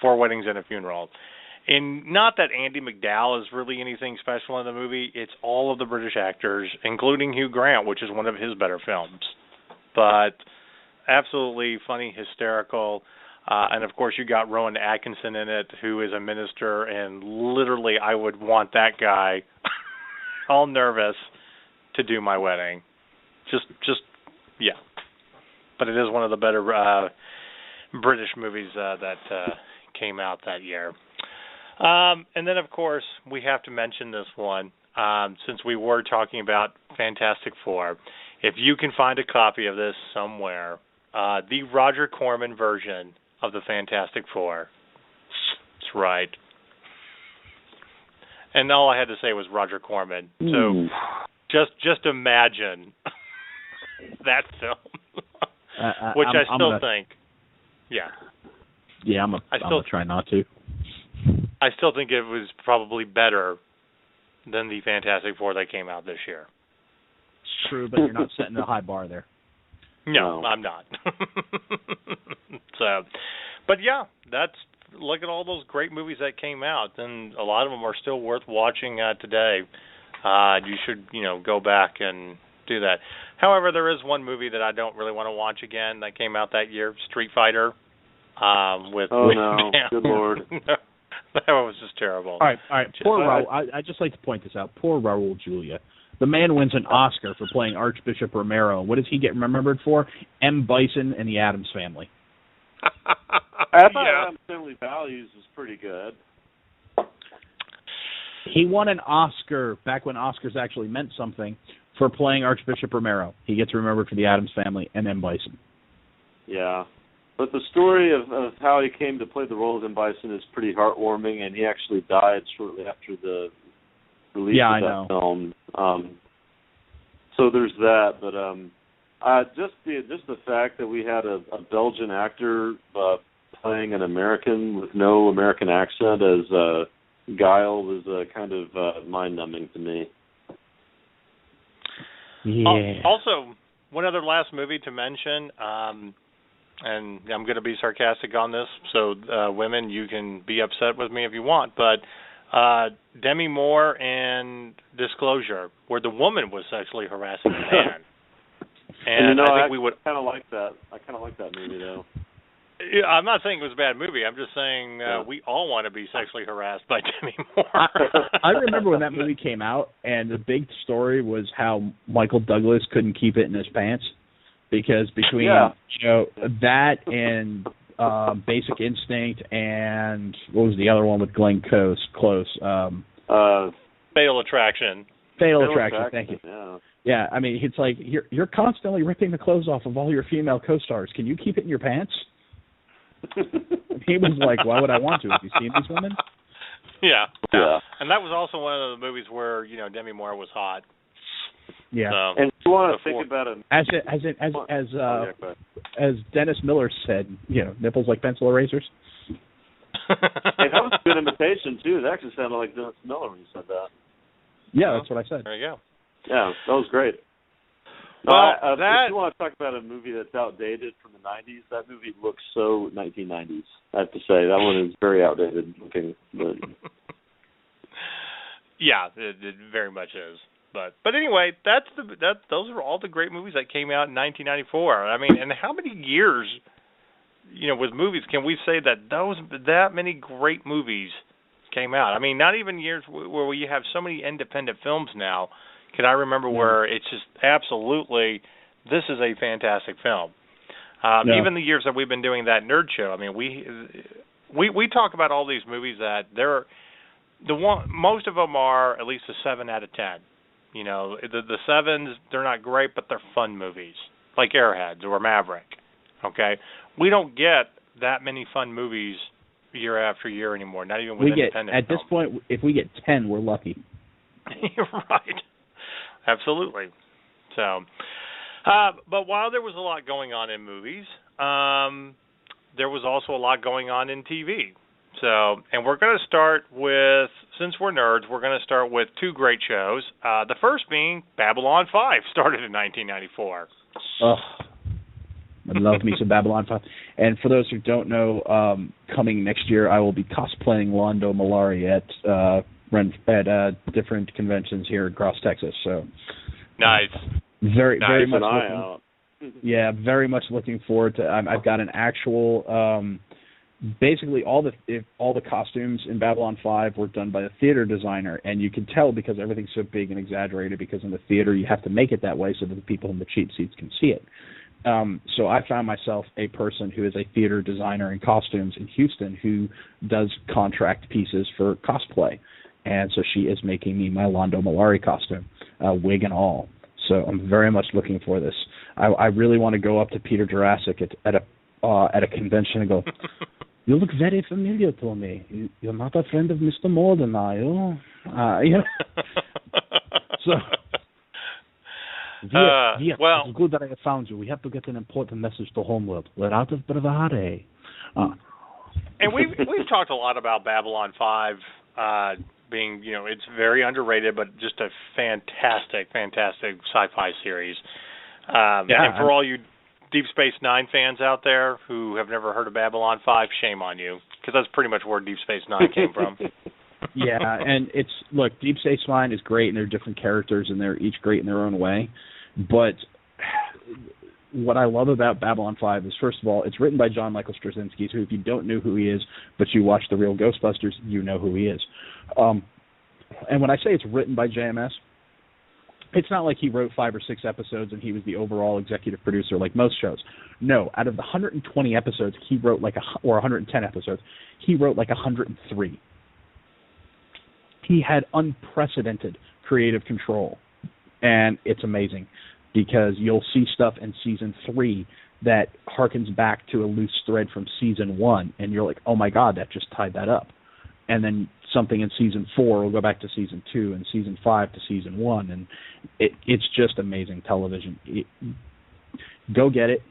Four Weddings and a Funeral. And not that Andie MacDowell is really anything special in the movie. It's all of the British actors, including Hugh Grant, which is one of his better films. But absolutely funny, hysterical. And, of course, you got Rowan Atkinson in it, who is a minister, and literally I would want that guy all nervous to do my wedding. Just, yeah. But it is one of the better British movies that came out that year. And then, of course, we have to mention this one, since we were talking about Fantastic Four. If you can find a copy of this somewhere, the Roger Corman version of the Fantastic Four. That's right. And all I had to say was Roger Corman. So just imagine that film, which I still think. Yeah. Yeah, I'm gonna try not to. I still think it was probably better than the Fantastic Four that came out this year. True, but you're not setting a high bar there. No, I'm not. So, but yeah, look at all those great movies that came out, and a lot of them are still worth watching today. You should, go back and do that. However, there is one movie that I don't really want to watch again that came out that year, Street Fighter. Good Lord. That was just terrible. All right. Poor Raul. I'd just like to point this out. Poor Raul Julia. The man wins an Oscar for playing Archbishop Romero. What does he get remembered for? M. Bison and the Addams Family. I thought Addams Family Values was pretty good. He won an Oscar back when Oscars actually meant something for playing Archbishop Romero. He gets remembered for the Addams Family and M. Bison. Yeah. But the story of how he came to play the role of M. Bison is pretty heartwarming, and he actually died shortly after the release of that film. So there's that, but just the fact that we had a Belgian actor playing an American with no American accent as Guile was kind of mind-numbing to me. Yeah. Also, one other last movie to mention, and I'm going to be sarcastic on this, so women, you can be upset with me if you want, but Demi Moore and Disclosure, where the woman was sexually harassing the man. And I think we would kind of like that. I kind of like that movie, though. Yeah, I'm not saying it was a bad movie. I'm just saying we all want to be sexually harassed by Demi Moore. I remember when that movie came out, and the big story was how Michael Douglas couldn't keep it in his pants, because between that and Basic Instinct and what was the other one with Glenn Close? Fatal Attraction. Fatal Attraction. Thank you. Yeah. Yeah, I mean, it's like you're constantly ripping the clothes off of all your female co-stars. Can you keep it in your pants? He was like, why would I want to? Have you seen these women? Yeah. And that was also one of the movies where, Demi Moore was hot. Yeah. So, and you want to think about it as Dennis Miller said, nipples like pencil erasers. Hey, that was a good imitation too. It actually sounded like Dennis Miller when you said that. Yeah, that's what I said. There you go. Yeah, that was great. Well, if you want to talk about a movie that's outdated from the 90s, that movie looks so 1990s. I have to say, that one is very outdated looking. But yeah, it very much is. But anyway, those are all the great movies that came out in 1994. I mean, and how many years, with movies can we say that many great movies came out? I mean, not even years where we have so many independent films now. Can I remember where it's just absolutely, this is a fantastic film. Even the years that we've been doing that nerd show, I mean, we talk about all these movies that most of them are at least a 7 out of 10. The 7s, they're not great, but they're fun movies, like Airheads or Maverick. Okay, we don't get that many fun movies year after year anymore. Not even with independent at films. this point, if we get 10, we're lucky. You're right. Absolutely. So, but while there was a lot going on in movies, there was also a lot going on in TV. So, and we're going to start with, since we're nerds, we're going to start with two great shows. The first being Babylon 5, started in 1994. Oh, I love me some Babylon 5. And for those who don't know, coming next year, I will be cosplaying Londo Mollari at different conventions here across Texas. So nice. Very much out. Yeah, very much looking forward to. I've got an actual. Basically, all the costumes in Babylon 5 were done by a theater designer, and you can tell because everything's so big and exaggerated. Because in the theater, you have to make it that way so that the people in the cheap seats can see it. So I found myself a person who is a theater designer in costumes in Houston who does contract pieces for cosplay, and so she is making me my Londo Mollari costume, wig and all. So I'm very much looking for this. I really want to go up to Peter Jurassic at a convention and go, "You look very familiar to me. You're not a friend of Mr. Morden, are you?" So, well, it's good that I have found you. We have to get an important message to Homeworld. We're out of Bravare. And we've talked a lot about Babylon 5 being, it's very underrated, but just a fantastic sci-fi series. And for all you Deep Space Nine fans out there who have never heard of Babylon 5, shame on you, because that's pretty much where Deep Space Nine came from. Yeah, and Deep Space Nine is great, and they're different characters, and they're each great in their own way. But what I love about Babylon 5 is, first of all, it's written by John Michael Straczynski, who, if you don't know who he is, but you watch The Real Ghostbusters, you know who he is. And when I say it's written by JMS, it's not like he wrote 5 or 6 episodes and he was the overall executive producer like most shows. No, out of the 120 episodes, he wrote or 110 episodes, he wrote 103. He had unprecedented creative control, and it's amazing because you'll see stuff in season 3 that harkens back to a loose thread from season 1, and you're like, oh my God, that just tied that up. And then something in season 4 will go back to season 2, and season 5 to season 1, and it's just amazing television. Go get it.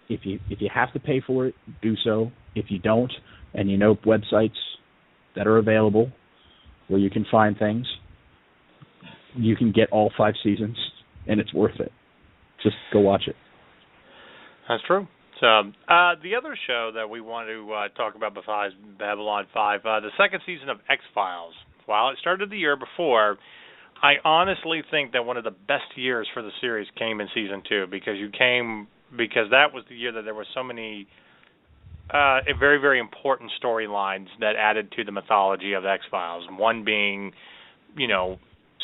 If you have to pay for it, do so. If you don't, and you know websites that are available where you can find things, you can get all 5 seasons, and it's worth it. Just go watch it. That's true. So the other show that we want to talk about besides Babylon 5, the second season of X-Files. While it started the year before, I honestly think that one of the best years for the series came in season 2 because that was the year that there were so many very, very important storylines that added to the mythology of the X-Files. One being,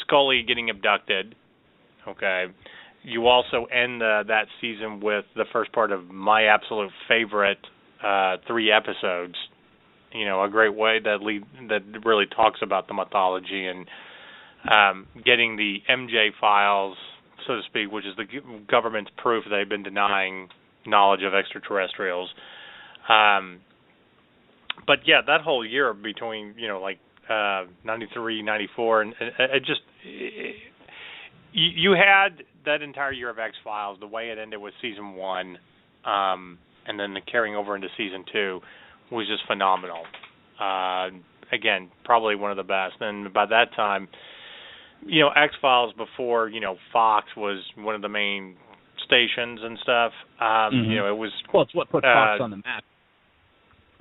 Scully getting abducted. Okay. You also end that season with the first part of my absolute favorite 3 episodes. A great way that really talks about the mythology and getting the MJ files, so to speak, which is the government's proof they've been denying knowledge of extraterrestrials. But yeah, that whole year between 93, 94, and it just you had that entire year of X-Files, the way it ended with season 1, and then the carrying over into season 2 was just phenomenal. Again, probably one of the best. And by that time, X-Files before, Fox was one of the main stations and stuff. It was... Well, it's what put Fox on the map.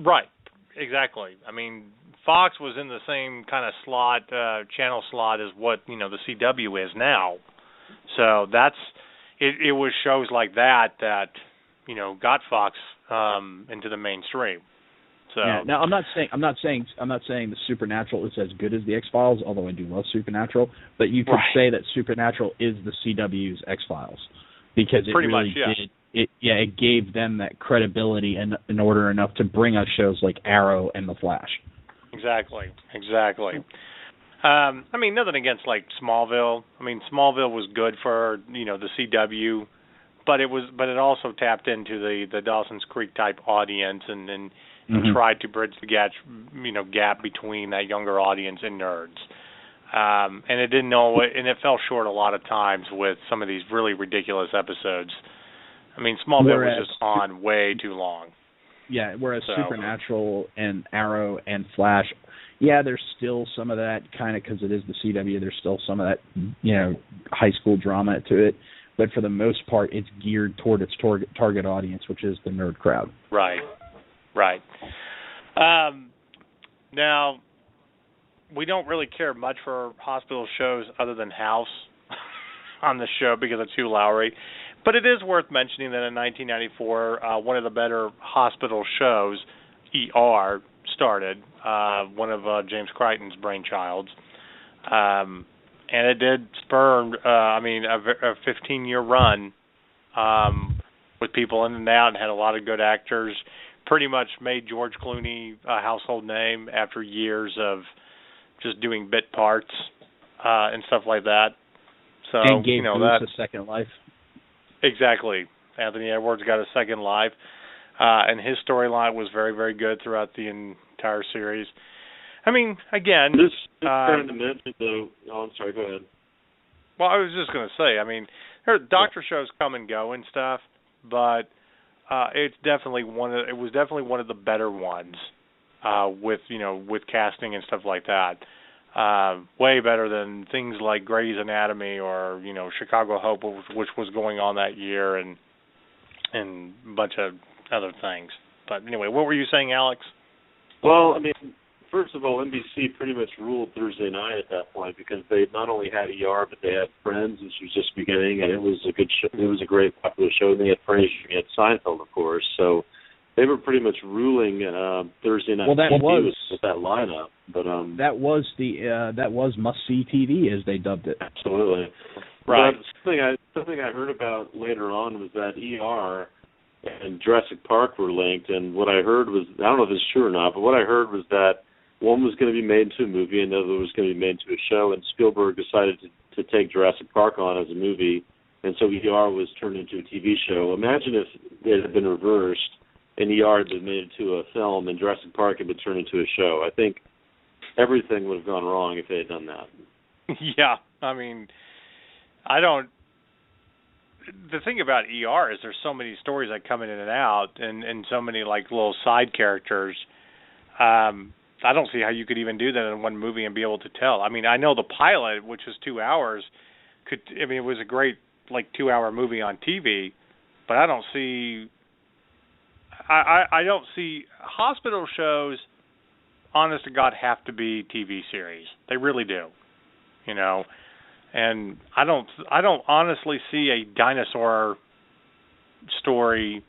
Right, exactly. I mean, Fox was in the same kind of slot, channel slot as what, the CW is now. So it was shows like that got Fox into the mainstream. So yeah. Now I'm not saying the Supernatural is as good as the X-Files, although I do love Supernatural. But you could say that Supernatural is the CW's X-Files because it pretty really much, did. It gave them that credibility in order enough to bring us shows like Arrow and The Flash. Exactly. Nothing against Smallville. Smallville was good for the CW, but it also tapped into the Dawson's Creek type audience and tried to bridge the gap between that younger audience and nerds. And it didn't know it, and it fell short a lot of times with some of these really ridiculous episodes. Smallville was just on way too long. Yeah, whereas So. Supernatural and Arrow and Flash, yeah, there's still some of that kind of, because it is the CW, there's still some of that, high school drama to it. But for the most part, it's geared toward its target audience, which is the nerd crowd. Right. Now, we don't really care much for hospital shows other than House on the show because of Hugh Lowry. But it is worth mentioning that in 1994, one of the better hospital shows, ER, started, one of James Crichton's brainchilds. And it did spur, a 15-year run with people in and out, and had a lot of good actors. Pretty much made George Clooney a household name after years of just doing bit parts and stuff like that. So, and gave Goose a second life. Exactly. Anthony Edwards got a second life, and his storyline was very, very good throughout the entire series. I mean, again, This trying to mention though. Oh, I'm sorry. Go ahead. Well, I was just going to say. I mean, doctor shows come and go and stuff, but it was definitely one of the better ones with casting and stuff like that. Way better than things like Grey's Anatomy or Chicago Hope, which was going on that year, and a bunch of other things. But anyway, what were you saying, Alex? Well, I mean, first of all, NBC pretty much ruled Thursday night at that point because they not only had ER, but they had Friends, which was just beginning, and it was a good show. It was a great popular show. And they had Frasier, they had Seinfeld, of course. So they were pretty much ruling Thursday night. Well, that was with that lineup, but that was must-see TV, as they dubbed it. Absolutely, right. But something I heard about later on was that ER and Jurassic Park were linked, and what I heard was, I don't know if it's true or not, but what I heard was that one was going to be made into a movie, and the other was going to be made into a show, and Spielberg decided to take Jurassic Park on as a movie, and so ER was turned into a TV show. Imagine if it had been reversed, and ER had been made into a film, and Jurassic Park had been turned into a show. I think everything would have gone wrong if they had done that. Yeah, I mean, the thing about ER is there's so many stories that come in and out, and so many like little side characters. I don't see how you could even do that in one movie and be able to tell. I mean, I know the pilot, which was 2 hours, it was a great 2-hour movie on TV, but I don't see hospital shows, honest to God, have to be TV series. They really do. And I don't honestly see a dinosaur story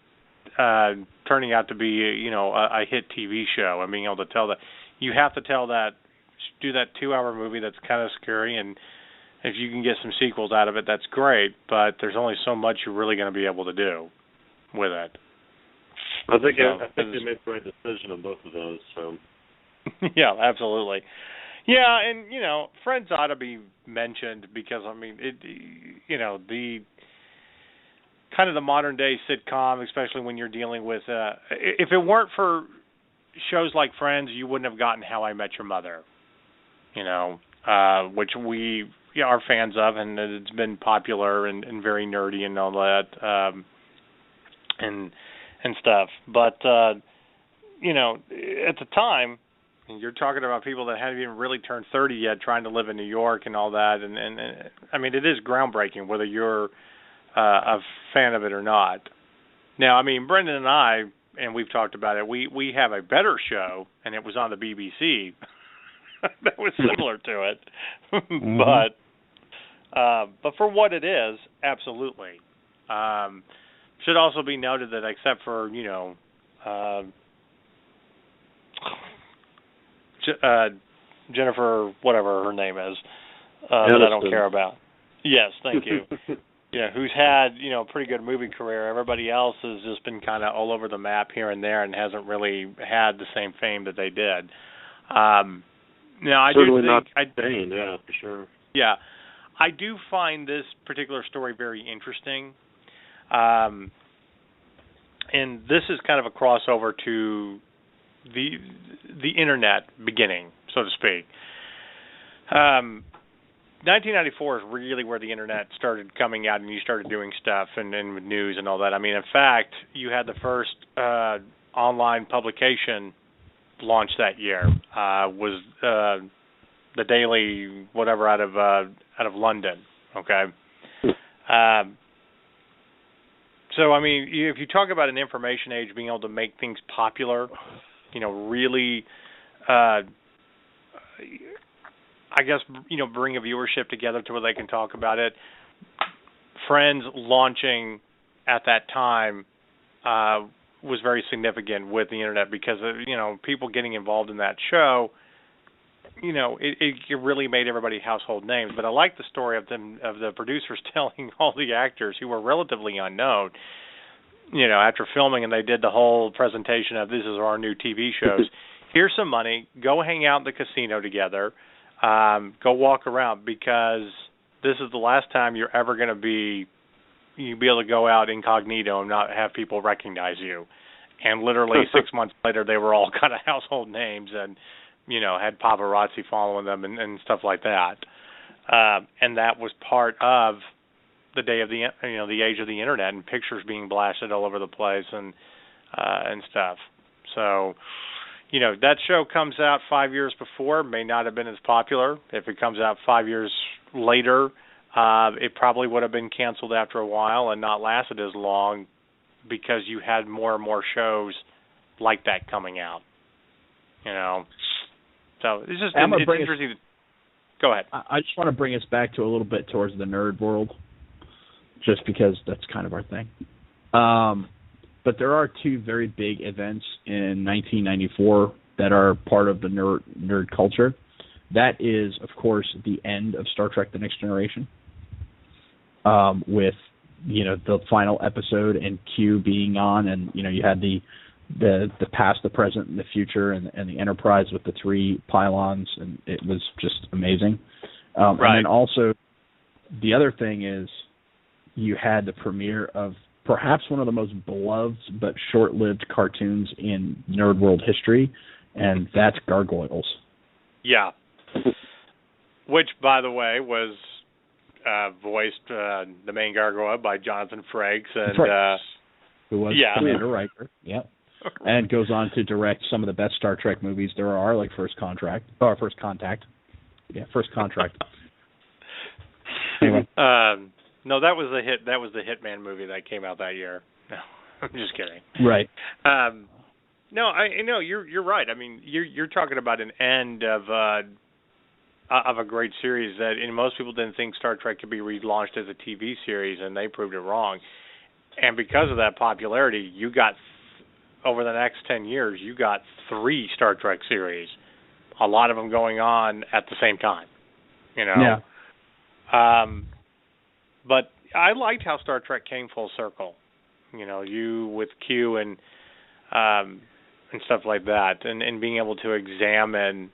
turning out to be a hit TV show and being able to tell that. You have to do that 2-hour movie that's kind of scary, and if you can get some sequels out of it, that's great, but there's only so much you're really going to be able to do with it. I think they made the right decision on both of those. So. Yeah, absolutely. Yeah, and Friends ought to be mentioned because the kind of the modern day sitcom, especially when you're dealing with if it weren't for shows like Friends, you wouldn't have gotten How I Met Your Mother. Which we are fans of, and it's been popular and very nerdy and all that, and stuff. But at the time, you're talking about people that hadn't even really turned 30 yet, trying to live in New York and all that, and I mean, it is groundbreaking, whether you're a fan of it or not. Now, I mean, Brendan and I, and we've talked about it, we have a better show, and it was on the BBC that was similar to it. Mm-hmm. But for what it is, absolutely. Should also be noted that except for, Jennifer, whatever her name is, that I don't care about. Yes, thank you. Yeah, who's had, a pretty good movie career. Everybody else has just been kind of all over the map here and there and hasn't really had the same fame that they did. Now, I certainly do think... not Dane, yeah, for sure. Yeah. I do find this particular story very interesting. And this is kind of a crossover to the internet beginning, so to speak. 1994 is really where the internet started coming out and you started doing stuff and with news and all that. I mean, in fact, you had the first online publication launched that year. Was the Daily whatever out of London. Okay. So I mean, if you talk about an information age being able to make things popular, really, I guess, bring a viewership together to where they can talk about it. Friends launching at that time was very significant with the internet because people getting involved in that show. It really made everybody household names. But I like the story of the producers telling all the actors who were relatively unknown, after filming, and they did the whole presentation of this is our new TV shows. Here's some money. Go hang out in the casino together. Go walk around because this is the last time you're ever going to be able to go out incognito and not have people recognize you. And literally 6 months later, they were all kind of household names and had paparazzi following them and stuff like that. And that was part of the day of the age of the internet and pictures being blasted all over the place and stuff. So, that show comes out 5 years before, may not have been as popular. If it comes out 5 years later, it probably would have been canceled after a while and not lasted as long because you had more and more shows like that coming out. So it's just it's interesting. Go ahead. I just want to bring us back to a little bit towards the nerd world, just because that's kind of our thing. But there are two very big events in 1994 that are part of the nerd culture. That is, of course, the end of Star Trek: The Next Generation, with the final episode and Q being on, and you had the past, the present, and the future, and the Enterprise with the 3 pylons, and it was just amazing. Right. And then also, the other thing is, you had the premiere of perhaps one of the most beloved but short-lived cartoons in nerd world history, and that's Gargoyles. Yeah. Which, by the way, was voiced, the main gargoyle, by Jonathan Frakes, and who was Commander Riker. Yep. And goes on to direct some of the best Star Trek movies there are, like First Contact. Yeah, First Contract. Anyway. No, that was the hit. That was the Hitman movie that came out that year. No, I'm just kidding. Right. No, I know you're right. I mean, you're talking about an end of a great series that, most people didn't think Star Trek could be relaunched as a TV series, and they proved it wrong. And because of that popularity, you got over the next 10 years, you got 3 Star Trek series, a lot of them going on at the same time. Yeah. But I liked how Star Trek came full circle. You with Q and stuff like that, and being able to examine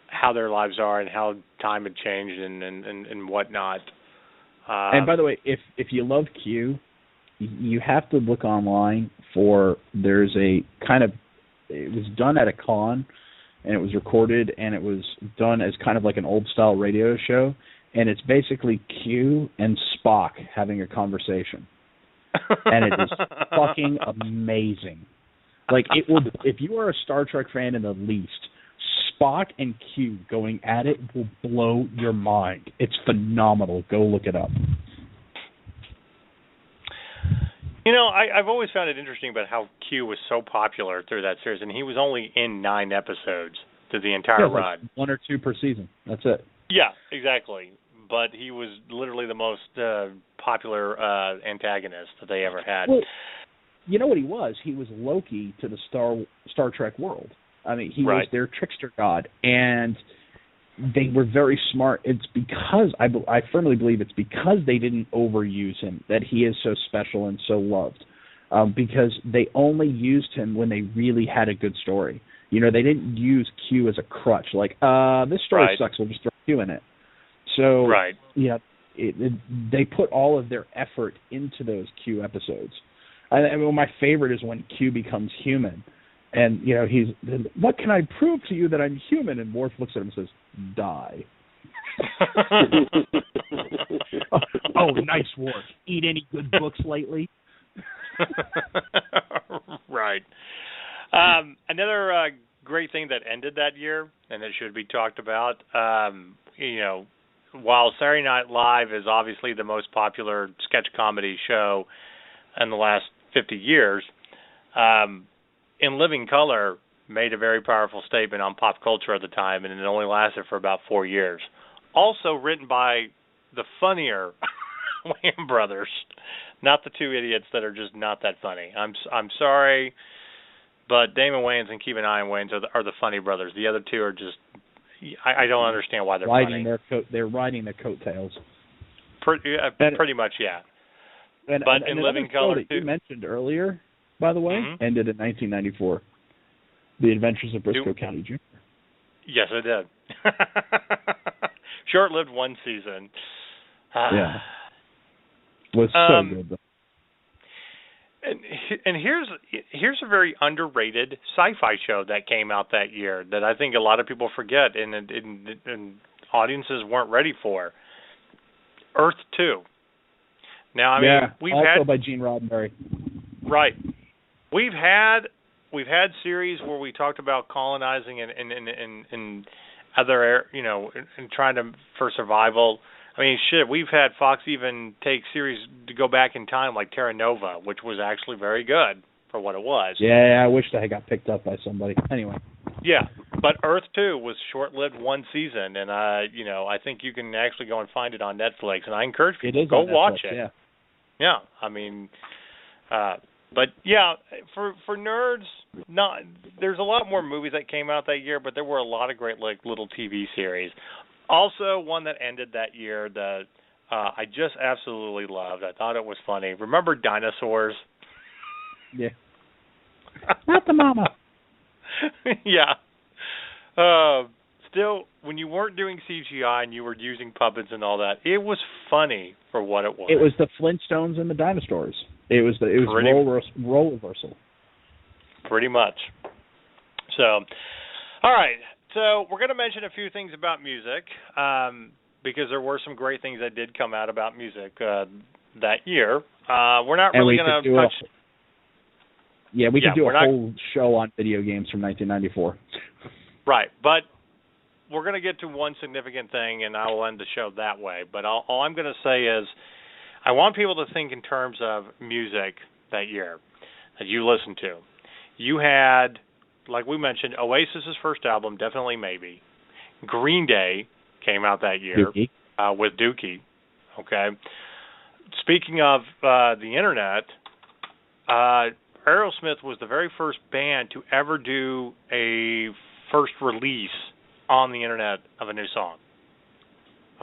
how their lives are and how time had changed and whatnot. And by the way, if you love Q, you have to look online for, there's a kind of, it was done at a con, and it was recorded, and it was done as kind of like an old style radio show, and it's basically Q and Spock having a conversation. And it is fucking amazing. Like, it will, if you are a Star Trek fan in the least, Spock and Q going at it will blow your mind. It's phenomenal. Go look it up. I've always found it interesting about how Q was so popular through that series, and he was only in 9 episodes through the entire run. Like 1 or 2 per season. That's it. Yeah, exactly. But he was literally the most popular antagonist that they ever had. Well, you know what he was? He was Loki to the Star Trek world. I mean, he was their trickster god, and they were very smart. It's because, I firmly believe it's because they didn't overuse him that he is so special and so loved. Because they only used him when they really had a good story. They didn't use Q as a crutch, like, this story sucks, we'll just throw Q in it. So, they put all of their effort into those Q episodes. I mean, my favorite is when Q becomes human. And, he's, what can I prove to you that I'm human? And Worf looks at him and says, die. Oh, nice Worf. Eat any good books lately? Right. Another great thing that ended that year, and that should be talked about, while Saturday Night Live is obviously the most popular sketch comedy show in the last 50 years, In Living Color made a very powerful statement on pop culture at the time, and it only lasted for about 4 years. Also written by the funnier Wayans brothers, not the two idiots that are just not that funny. I'm sorry, but Damon Wayans and Kevin Wayans are the funny brothers. The other two are just, I don't understand why they're funny. They're riding their coattails. Pretty much, yeah. But In Living Color, that you mentioned earlier, by the way, ended in 1994. The Adventures of Briscoe County Jr. Yes, it did. Short-lived one season. Yeah. Was so good, though. And here's a very underrated sci-fi show that came out that year that I think a lot of people forget and audiences weren't ready for. Earth 2. Now, I mean, we've also by Gene Roddenberry. Right. We've had series where we talked about colonizing and other, and trying to for survival. I mean, shit, we've had Fox even take series to go back in time, like Terra Nova, which was actually very good for what it was. Yeah, I wish that got picked up by somebody. Anyway. Yeah, but Earth 2 was short-lived one season, and I think you can actually go and find it on Netflix, and I encourage people to go watch it. Yeah. Yeah, I mean, but yeah, for nerds, there's a lot more movies that came out that year, but there were a lot of great little TV series. Also, one that ended that year that I just absolutely loved. I thought it was funny. Remember Dinosaurs? Yeah. Not the mama. Yeah. Still, when you weren't doing CGI and you were using puppets and all that, it was funny for what it was. It was the Flintstones and the Dinosaurs. It was role reversal. Pretty much. So, all right. So we're going to mention a few things about music because there were some great things that did come out about music that year. We're not really going to touch. We could do a whole show on video games from 1994. Right, but we're going to get to one significant thing, and I will end the show that way. But all I'm going to say is I want people to think in terms of music that year that you listened to. You had, like we mentioned, Oasis's first album, Definitely Maybe. Green Day came out that year with Dookie. Okay. Speaking of the internet, Aerosmith was the very first band to ever do a first release on the internet of a new song.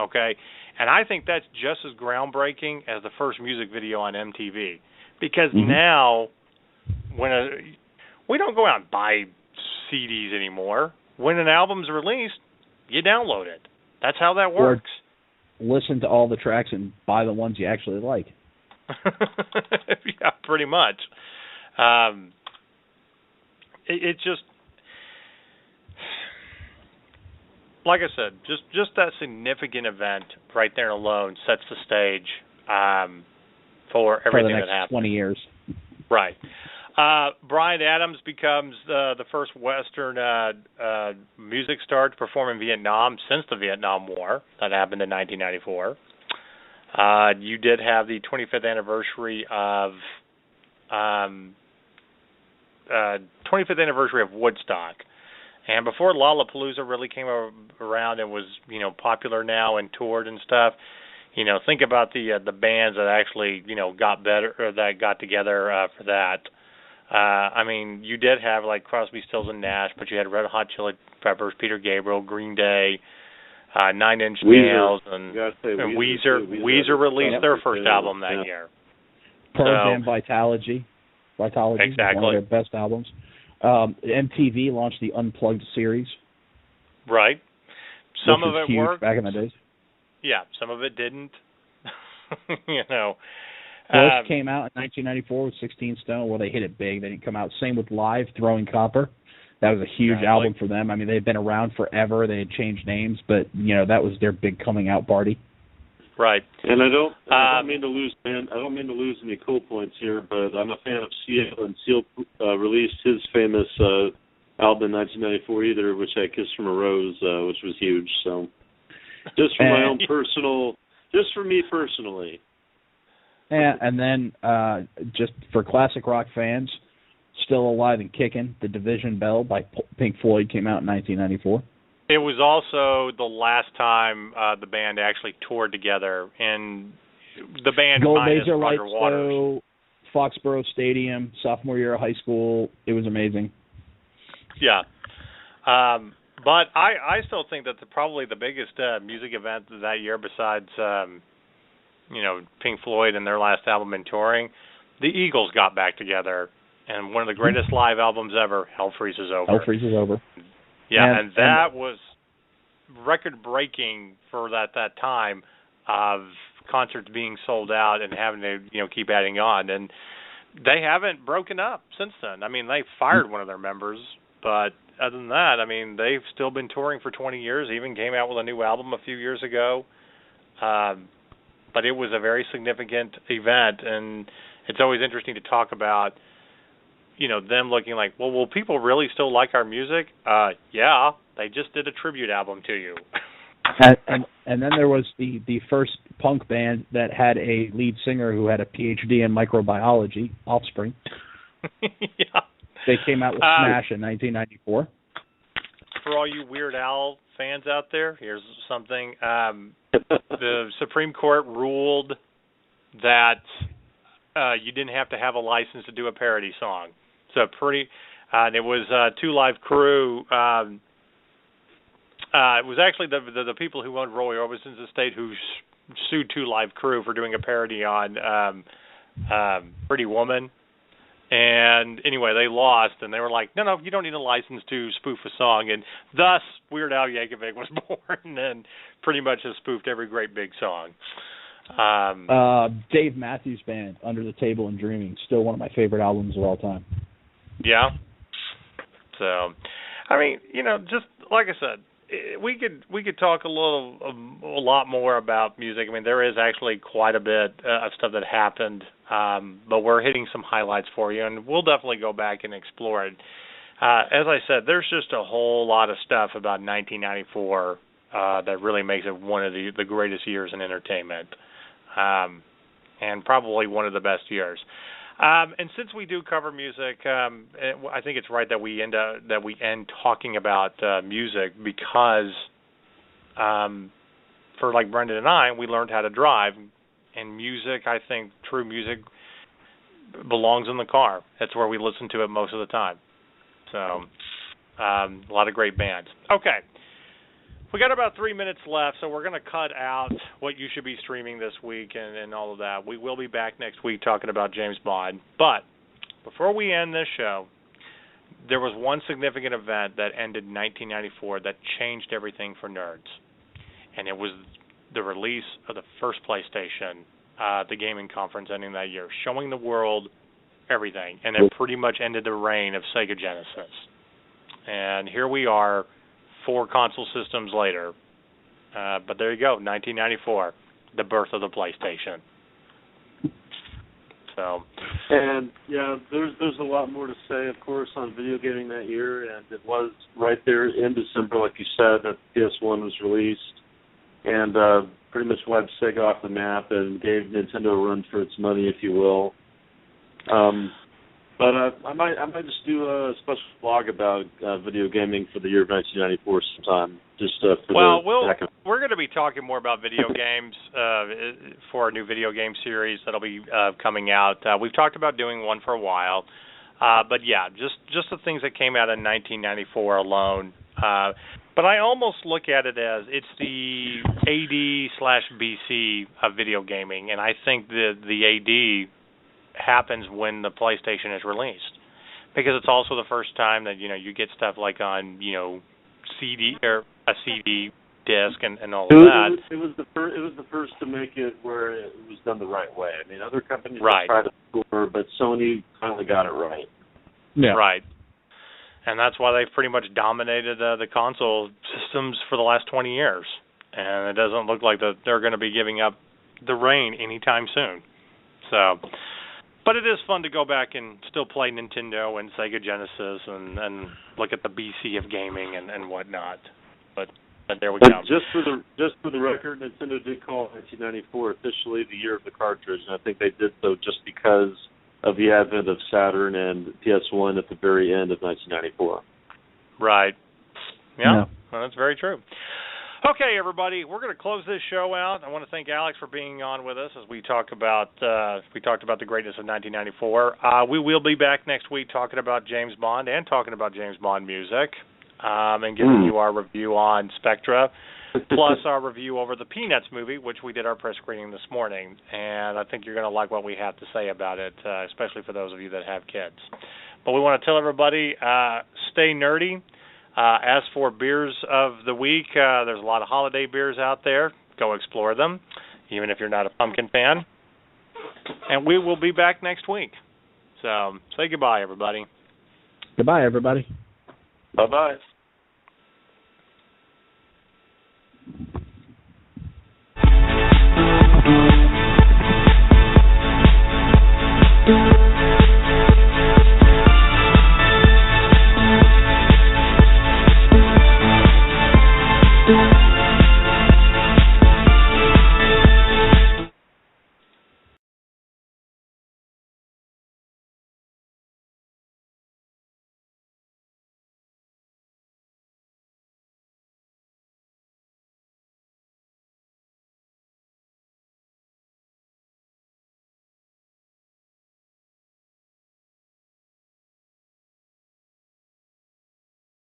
Okay? And I think that's just as groundbreaking as the first music video on MTV. Because now, we don't go out and buy CDs anymore. When an album's released, you download it. That's how that works. Or listen to all the tracks and buy the ones you actually like. Yeah, pretty much. It just, like I said, just that significant event right there alone sets the stage for everything that happened. 20 years. Right. Bryan Adams becomes the first Western music star to perform in Vietnam since the Vietnam War. That happened in 1994. You did have the 25th anniversary of 25th anniversary of Woodstock. And before Lollapalooza really came around and was, popular now and toured and stuff, think about the bands that actually, got better or that got together for that. I mean, you did have like Crosby, Stills and Nash, but you had Red Hot Chili Peppers, Peter Gabriel, Green Day, 9 Inch Nails, and Weezer. Weezer released their first album that year. Pearl Jam, Vitalogy, exactly. One of their best albums. MTV launched the Unplugged series. Right. Some of it worked. Back in the days. Yeah, some of it didn't. Ghost came out in 1994 with 16 Stone. Well, they hit it big. They didn't come out. Same with Live, Throwing Copper. That was a huge album for them. I mean, they'd been around forever. They had changed names, but, that was their big coming out party. Right. And I don't mean to lose, man. I don't mean to lose any cool points here, but I'm a fan of Seal, and Seal released his famous album in 1994 either, which I Kissed from a Rose, which was huge. So, just for my own personal, just for me personally. Yeah, and then just for classic rock fans, still alive and kicking, The Division Bell by Pink Floyd came out in 1994. It was also the last time the band actually toured together, and the band Gold minus Laser Roger Light Waters. Show, Foxborough Stadium, sophomore year of high school. It was amazing. Yeah. But I still think that probably the biggest music event that year, besides Pink Floyd and their last album and touring, the Eagles got back together, and one of the greatest live albums ever, Hell Freezes Over. Hell Freezes Over. Yeah, and that was record-breaking for that time of concerts being sold out and having to keep adding on, and they haven't broken up since then. I mean, they fired one of their members, but other than that, I mean, they've still been touring for 20 years. Even came out with a new album a few years ago, but it was a very significant event, and it's always interesting to talk about. Them looking like, well, will people really still like our music? Yeah, they just did a tribute album to you. and then there was the first punk band that had a lead singer who had a PhD in microbiology, Offspring. Yeah. They came out with Smash in 1994. For all you Weird Al fans out there, here's something. The Supreme Court ruled that you didn't have to have a license to do a parody song. So and it was Two Live Crew. It was actually the people who owned Roy Orbison's estate who sued Two Live Crew for doing a parody on Pretty Woman. And anyway, they lost, and they were like, no, you don't need a license to spoof a song. And thus, Weird Al Yankovic was born and pretty much has spoofed every great big song. Dave Matthews Band, Under the Table and Dreaming, still one of my favorite albums of all time. Yeah. So, I mean, just like I said, we could talk a lot more about music. I mean, there is actually quite a bit of stuff that happened, but we're hitting some highlights for you, and we'll definitely go back and explore it. As I said, there's just a whole lot of stuff about 1994 that really makes it one of the greatest years in entertainment. And probably one of the best years. And since we do cover music, I think it's right that we end talking about music because, for like Brendan and I, we learned how to drive, and music. I think true music belongs in the car. That's where we listen to it most of the time. So, a lot of great bands. Okay. We got about 3 minutes left, so we're going to cut out what you should be streaming this week and all of that. We will be back next week talking about James Bond. But before we end this show, there was one significant event that ended in 1994 that changed everything for nerds. And it was the release of the first PlayStation, the gaming conference ending that year, showing the world everything. And it pretty much ended the reign of Sega Genesis. And here we are, 4 console systems later. But there you go, 1994, the birth of the PlayStation. So, and yeah, there's a lot more to say, of course, on video gaming that year, and it was right there in December, like you said, that PS1 was released, and pretty much wiped Sega off the map and gave Nintendo a run for its money, if you will. But I might just do a special blog about video gaming for the year of 1994 sometime. We're going to be talking more about video games for our new video game series that'll be coming out. We've talked about doing one for a while, but yeah, just the things that came out in 1994 alone. But I almost look at it as it's the AD/BC of video gaming, and I think the AD happens when the PlayStation is released, because it's also the first time that you get stuff like on CD or a CD disc and all of that. It was the first to make it where it was done the right way. I mean, other companies right. tried to score, but Sony finally got it right. Yeah. Right. And that's why they've pretty much dominated the console systems for the last 20 years. And it doesn't look like that they're going to be giving up the reign anytime soon. So, but it is fun to go back and still play Nintendo and Sega Genesis and look at the BC of gaming and whatnot. But there we go. Just for the record, Nintendo did call 1994 officially the year of the cartridge, and I think they did so just because of the advent of Saturn and PS1 at the very end of 1994. Right. Yeah. Well, that's very true. Okay, everybody, we're going to close this show out. I want to thank Alex for being on with us as we talked about the greatness of 1994. We will be back next week talking about James Bond and talking about James Bond music, and giving you our review on Spectra, plus our review over the Peanuts movie, which we did our press screening this morning. And I think you're going to like what we have to say about it, especially for those of you that have kids. But we want to tell everybody, stay nerdy. As for beers of the week, there's a lot of holiday beers out there. Go explore them, even if you're not a pumpkin fan. And we will be back next week. So say goodbye, everybody. Goodbye, everybody. Bye-bye.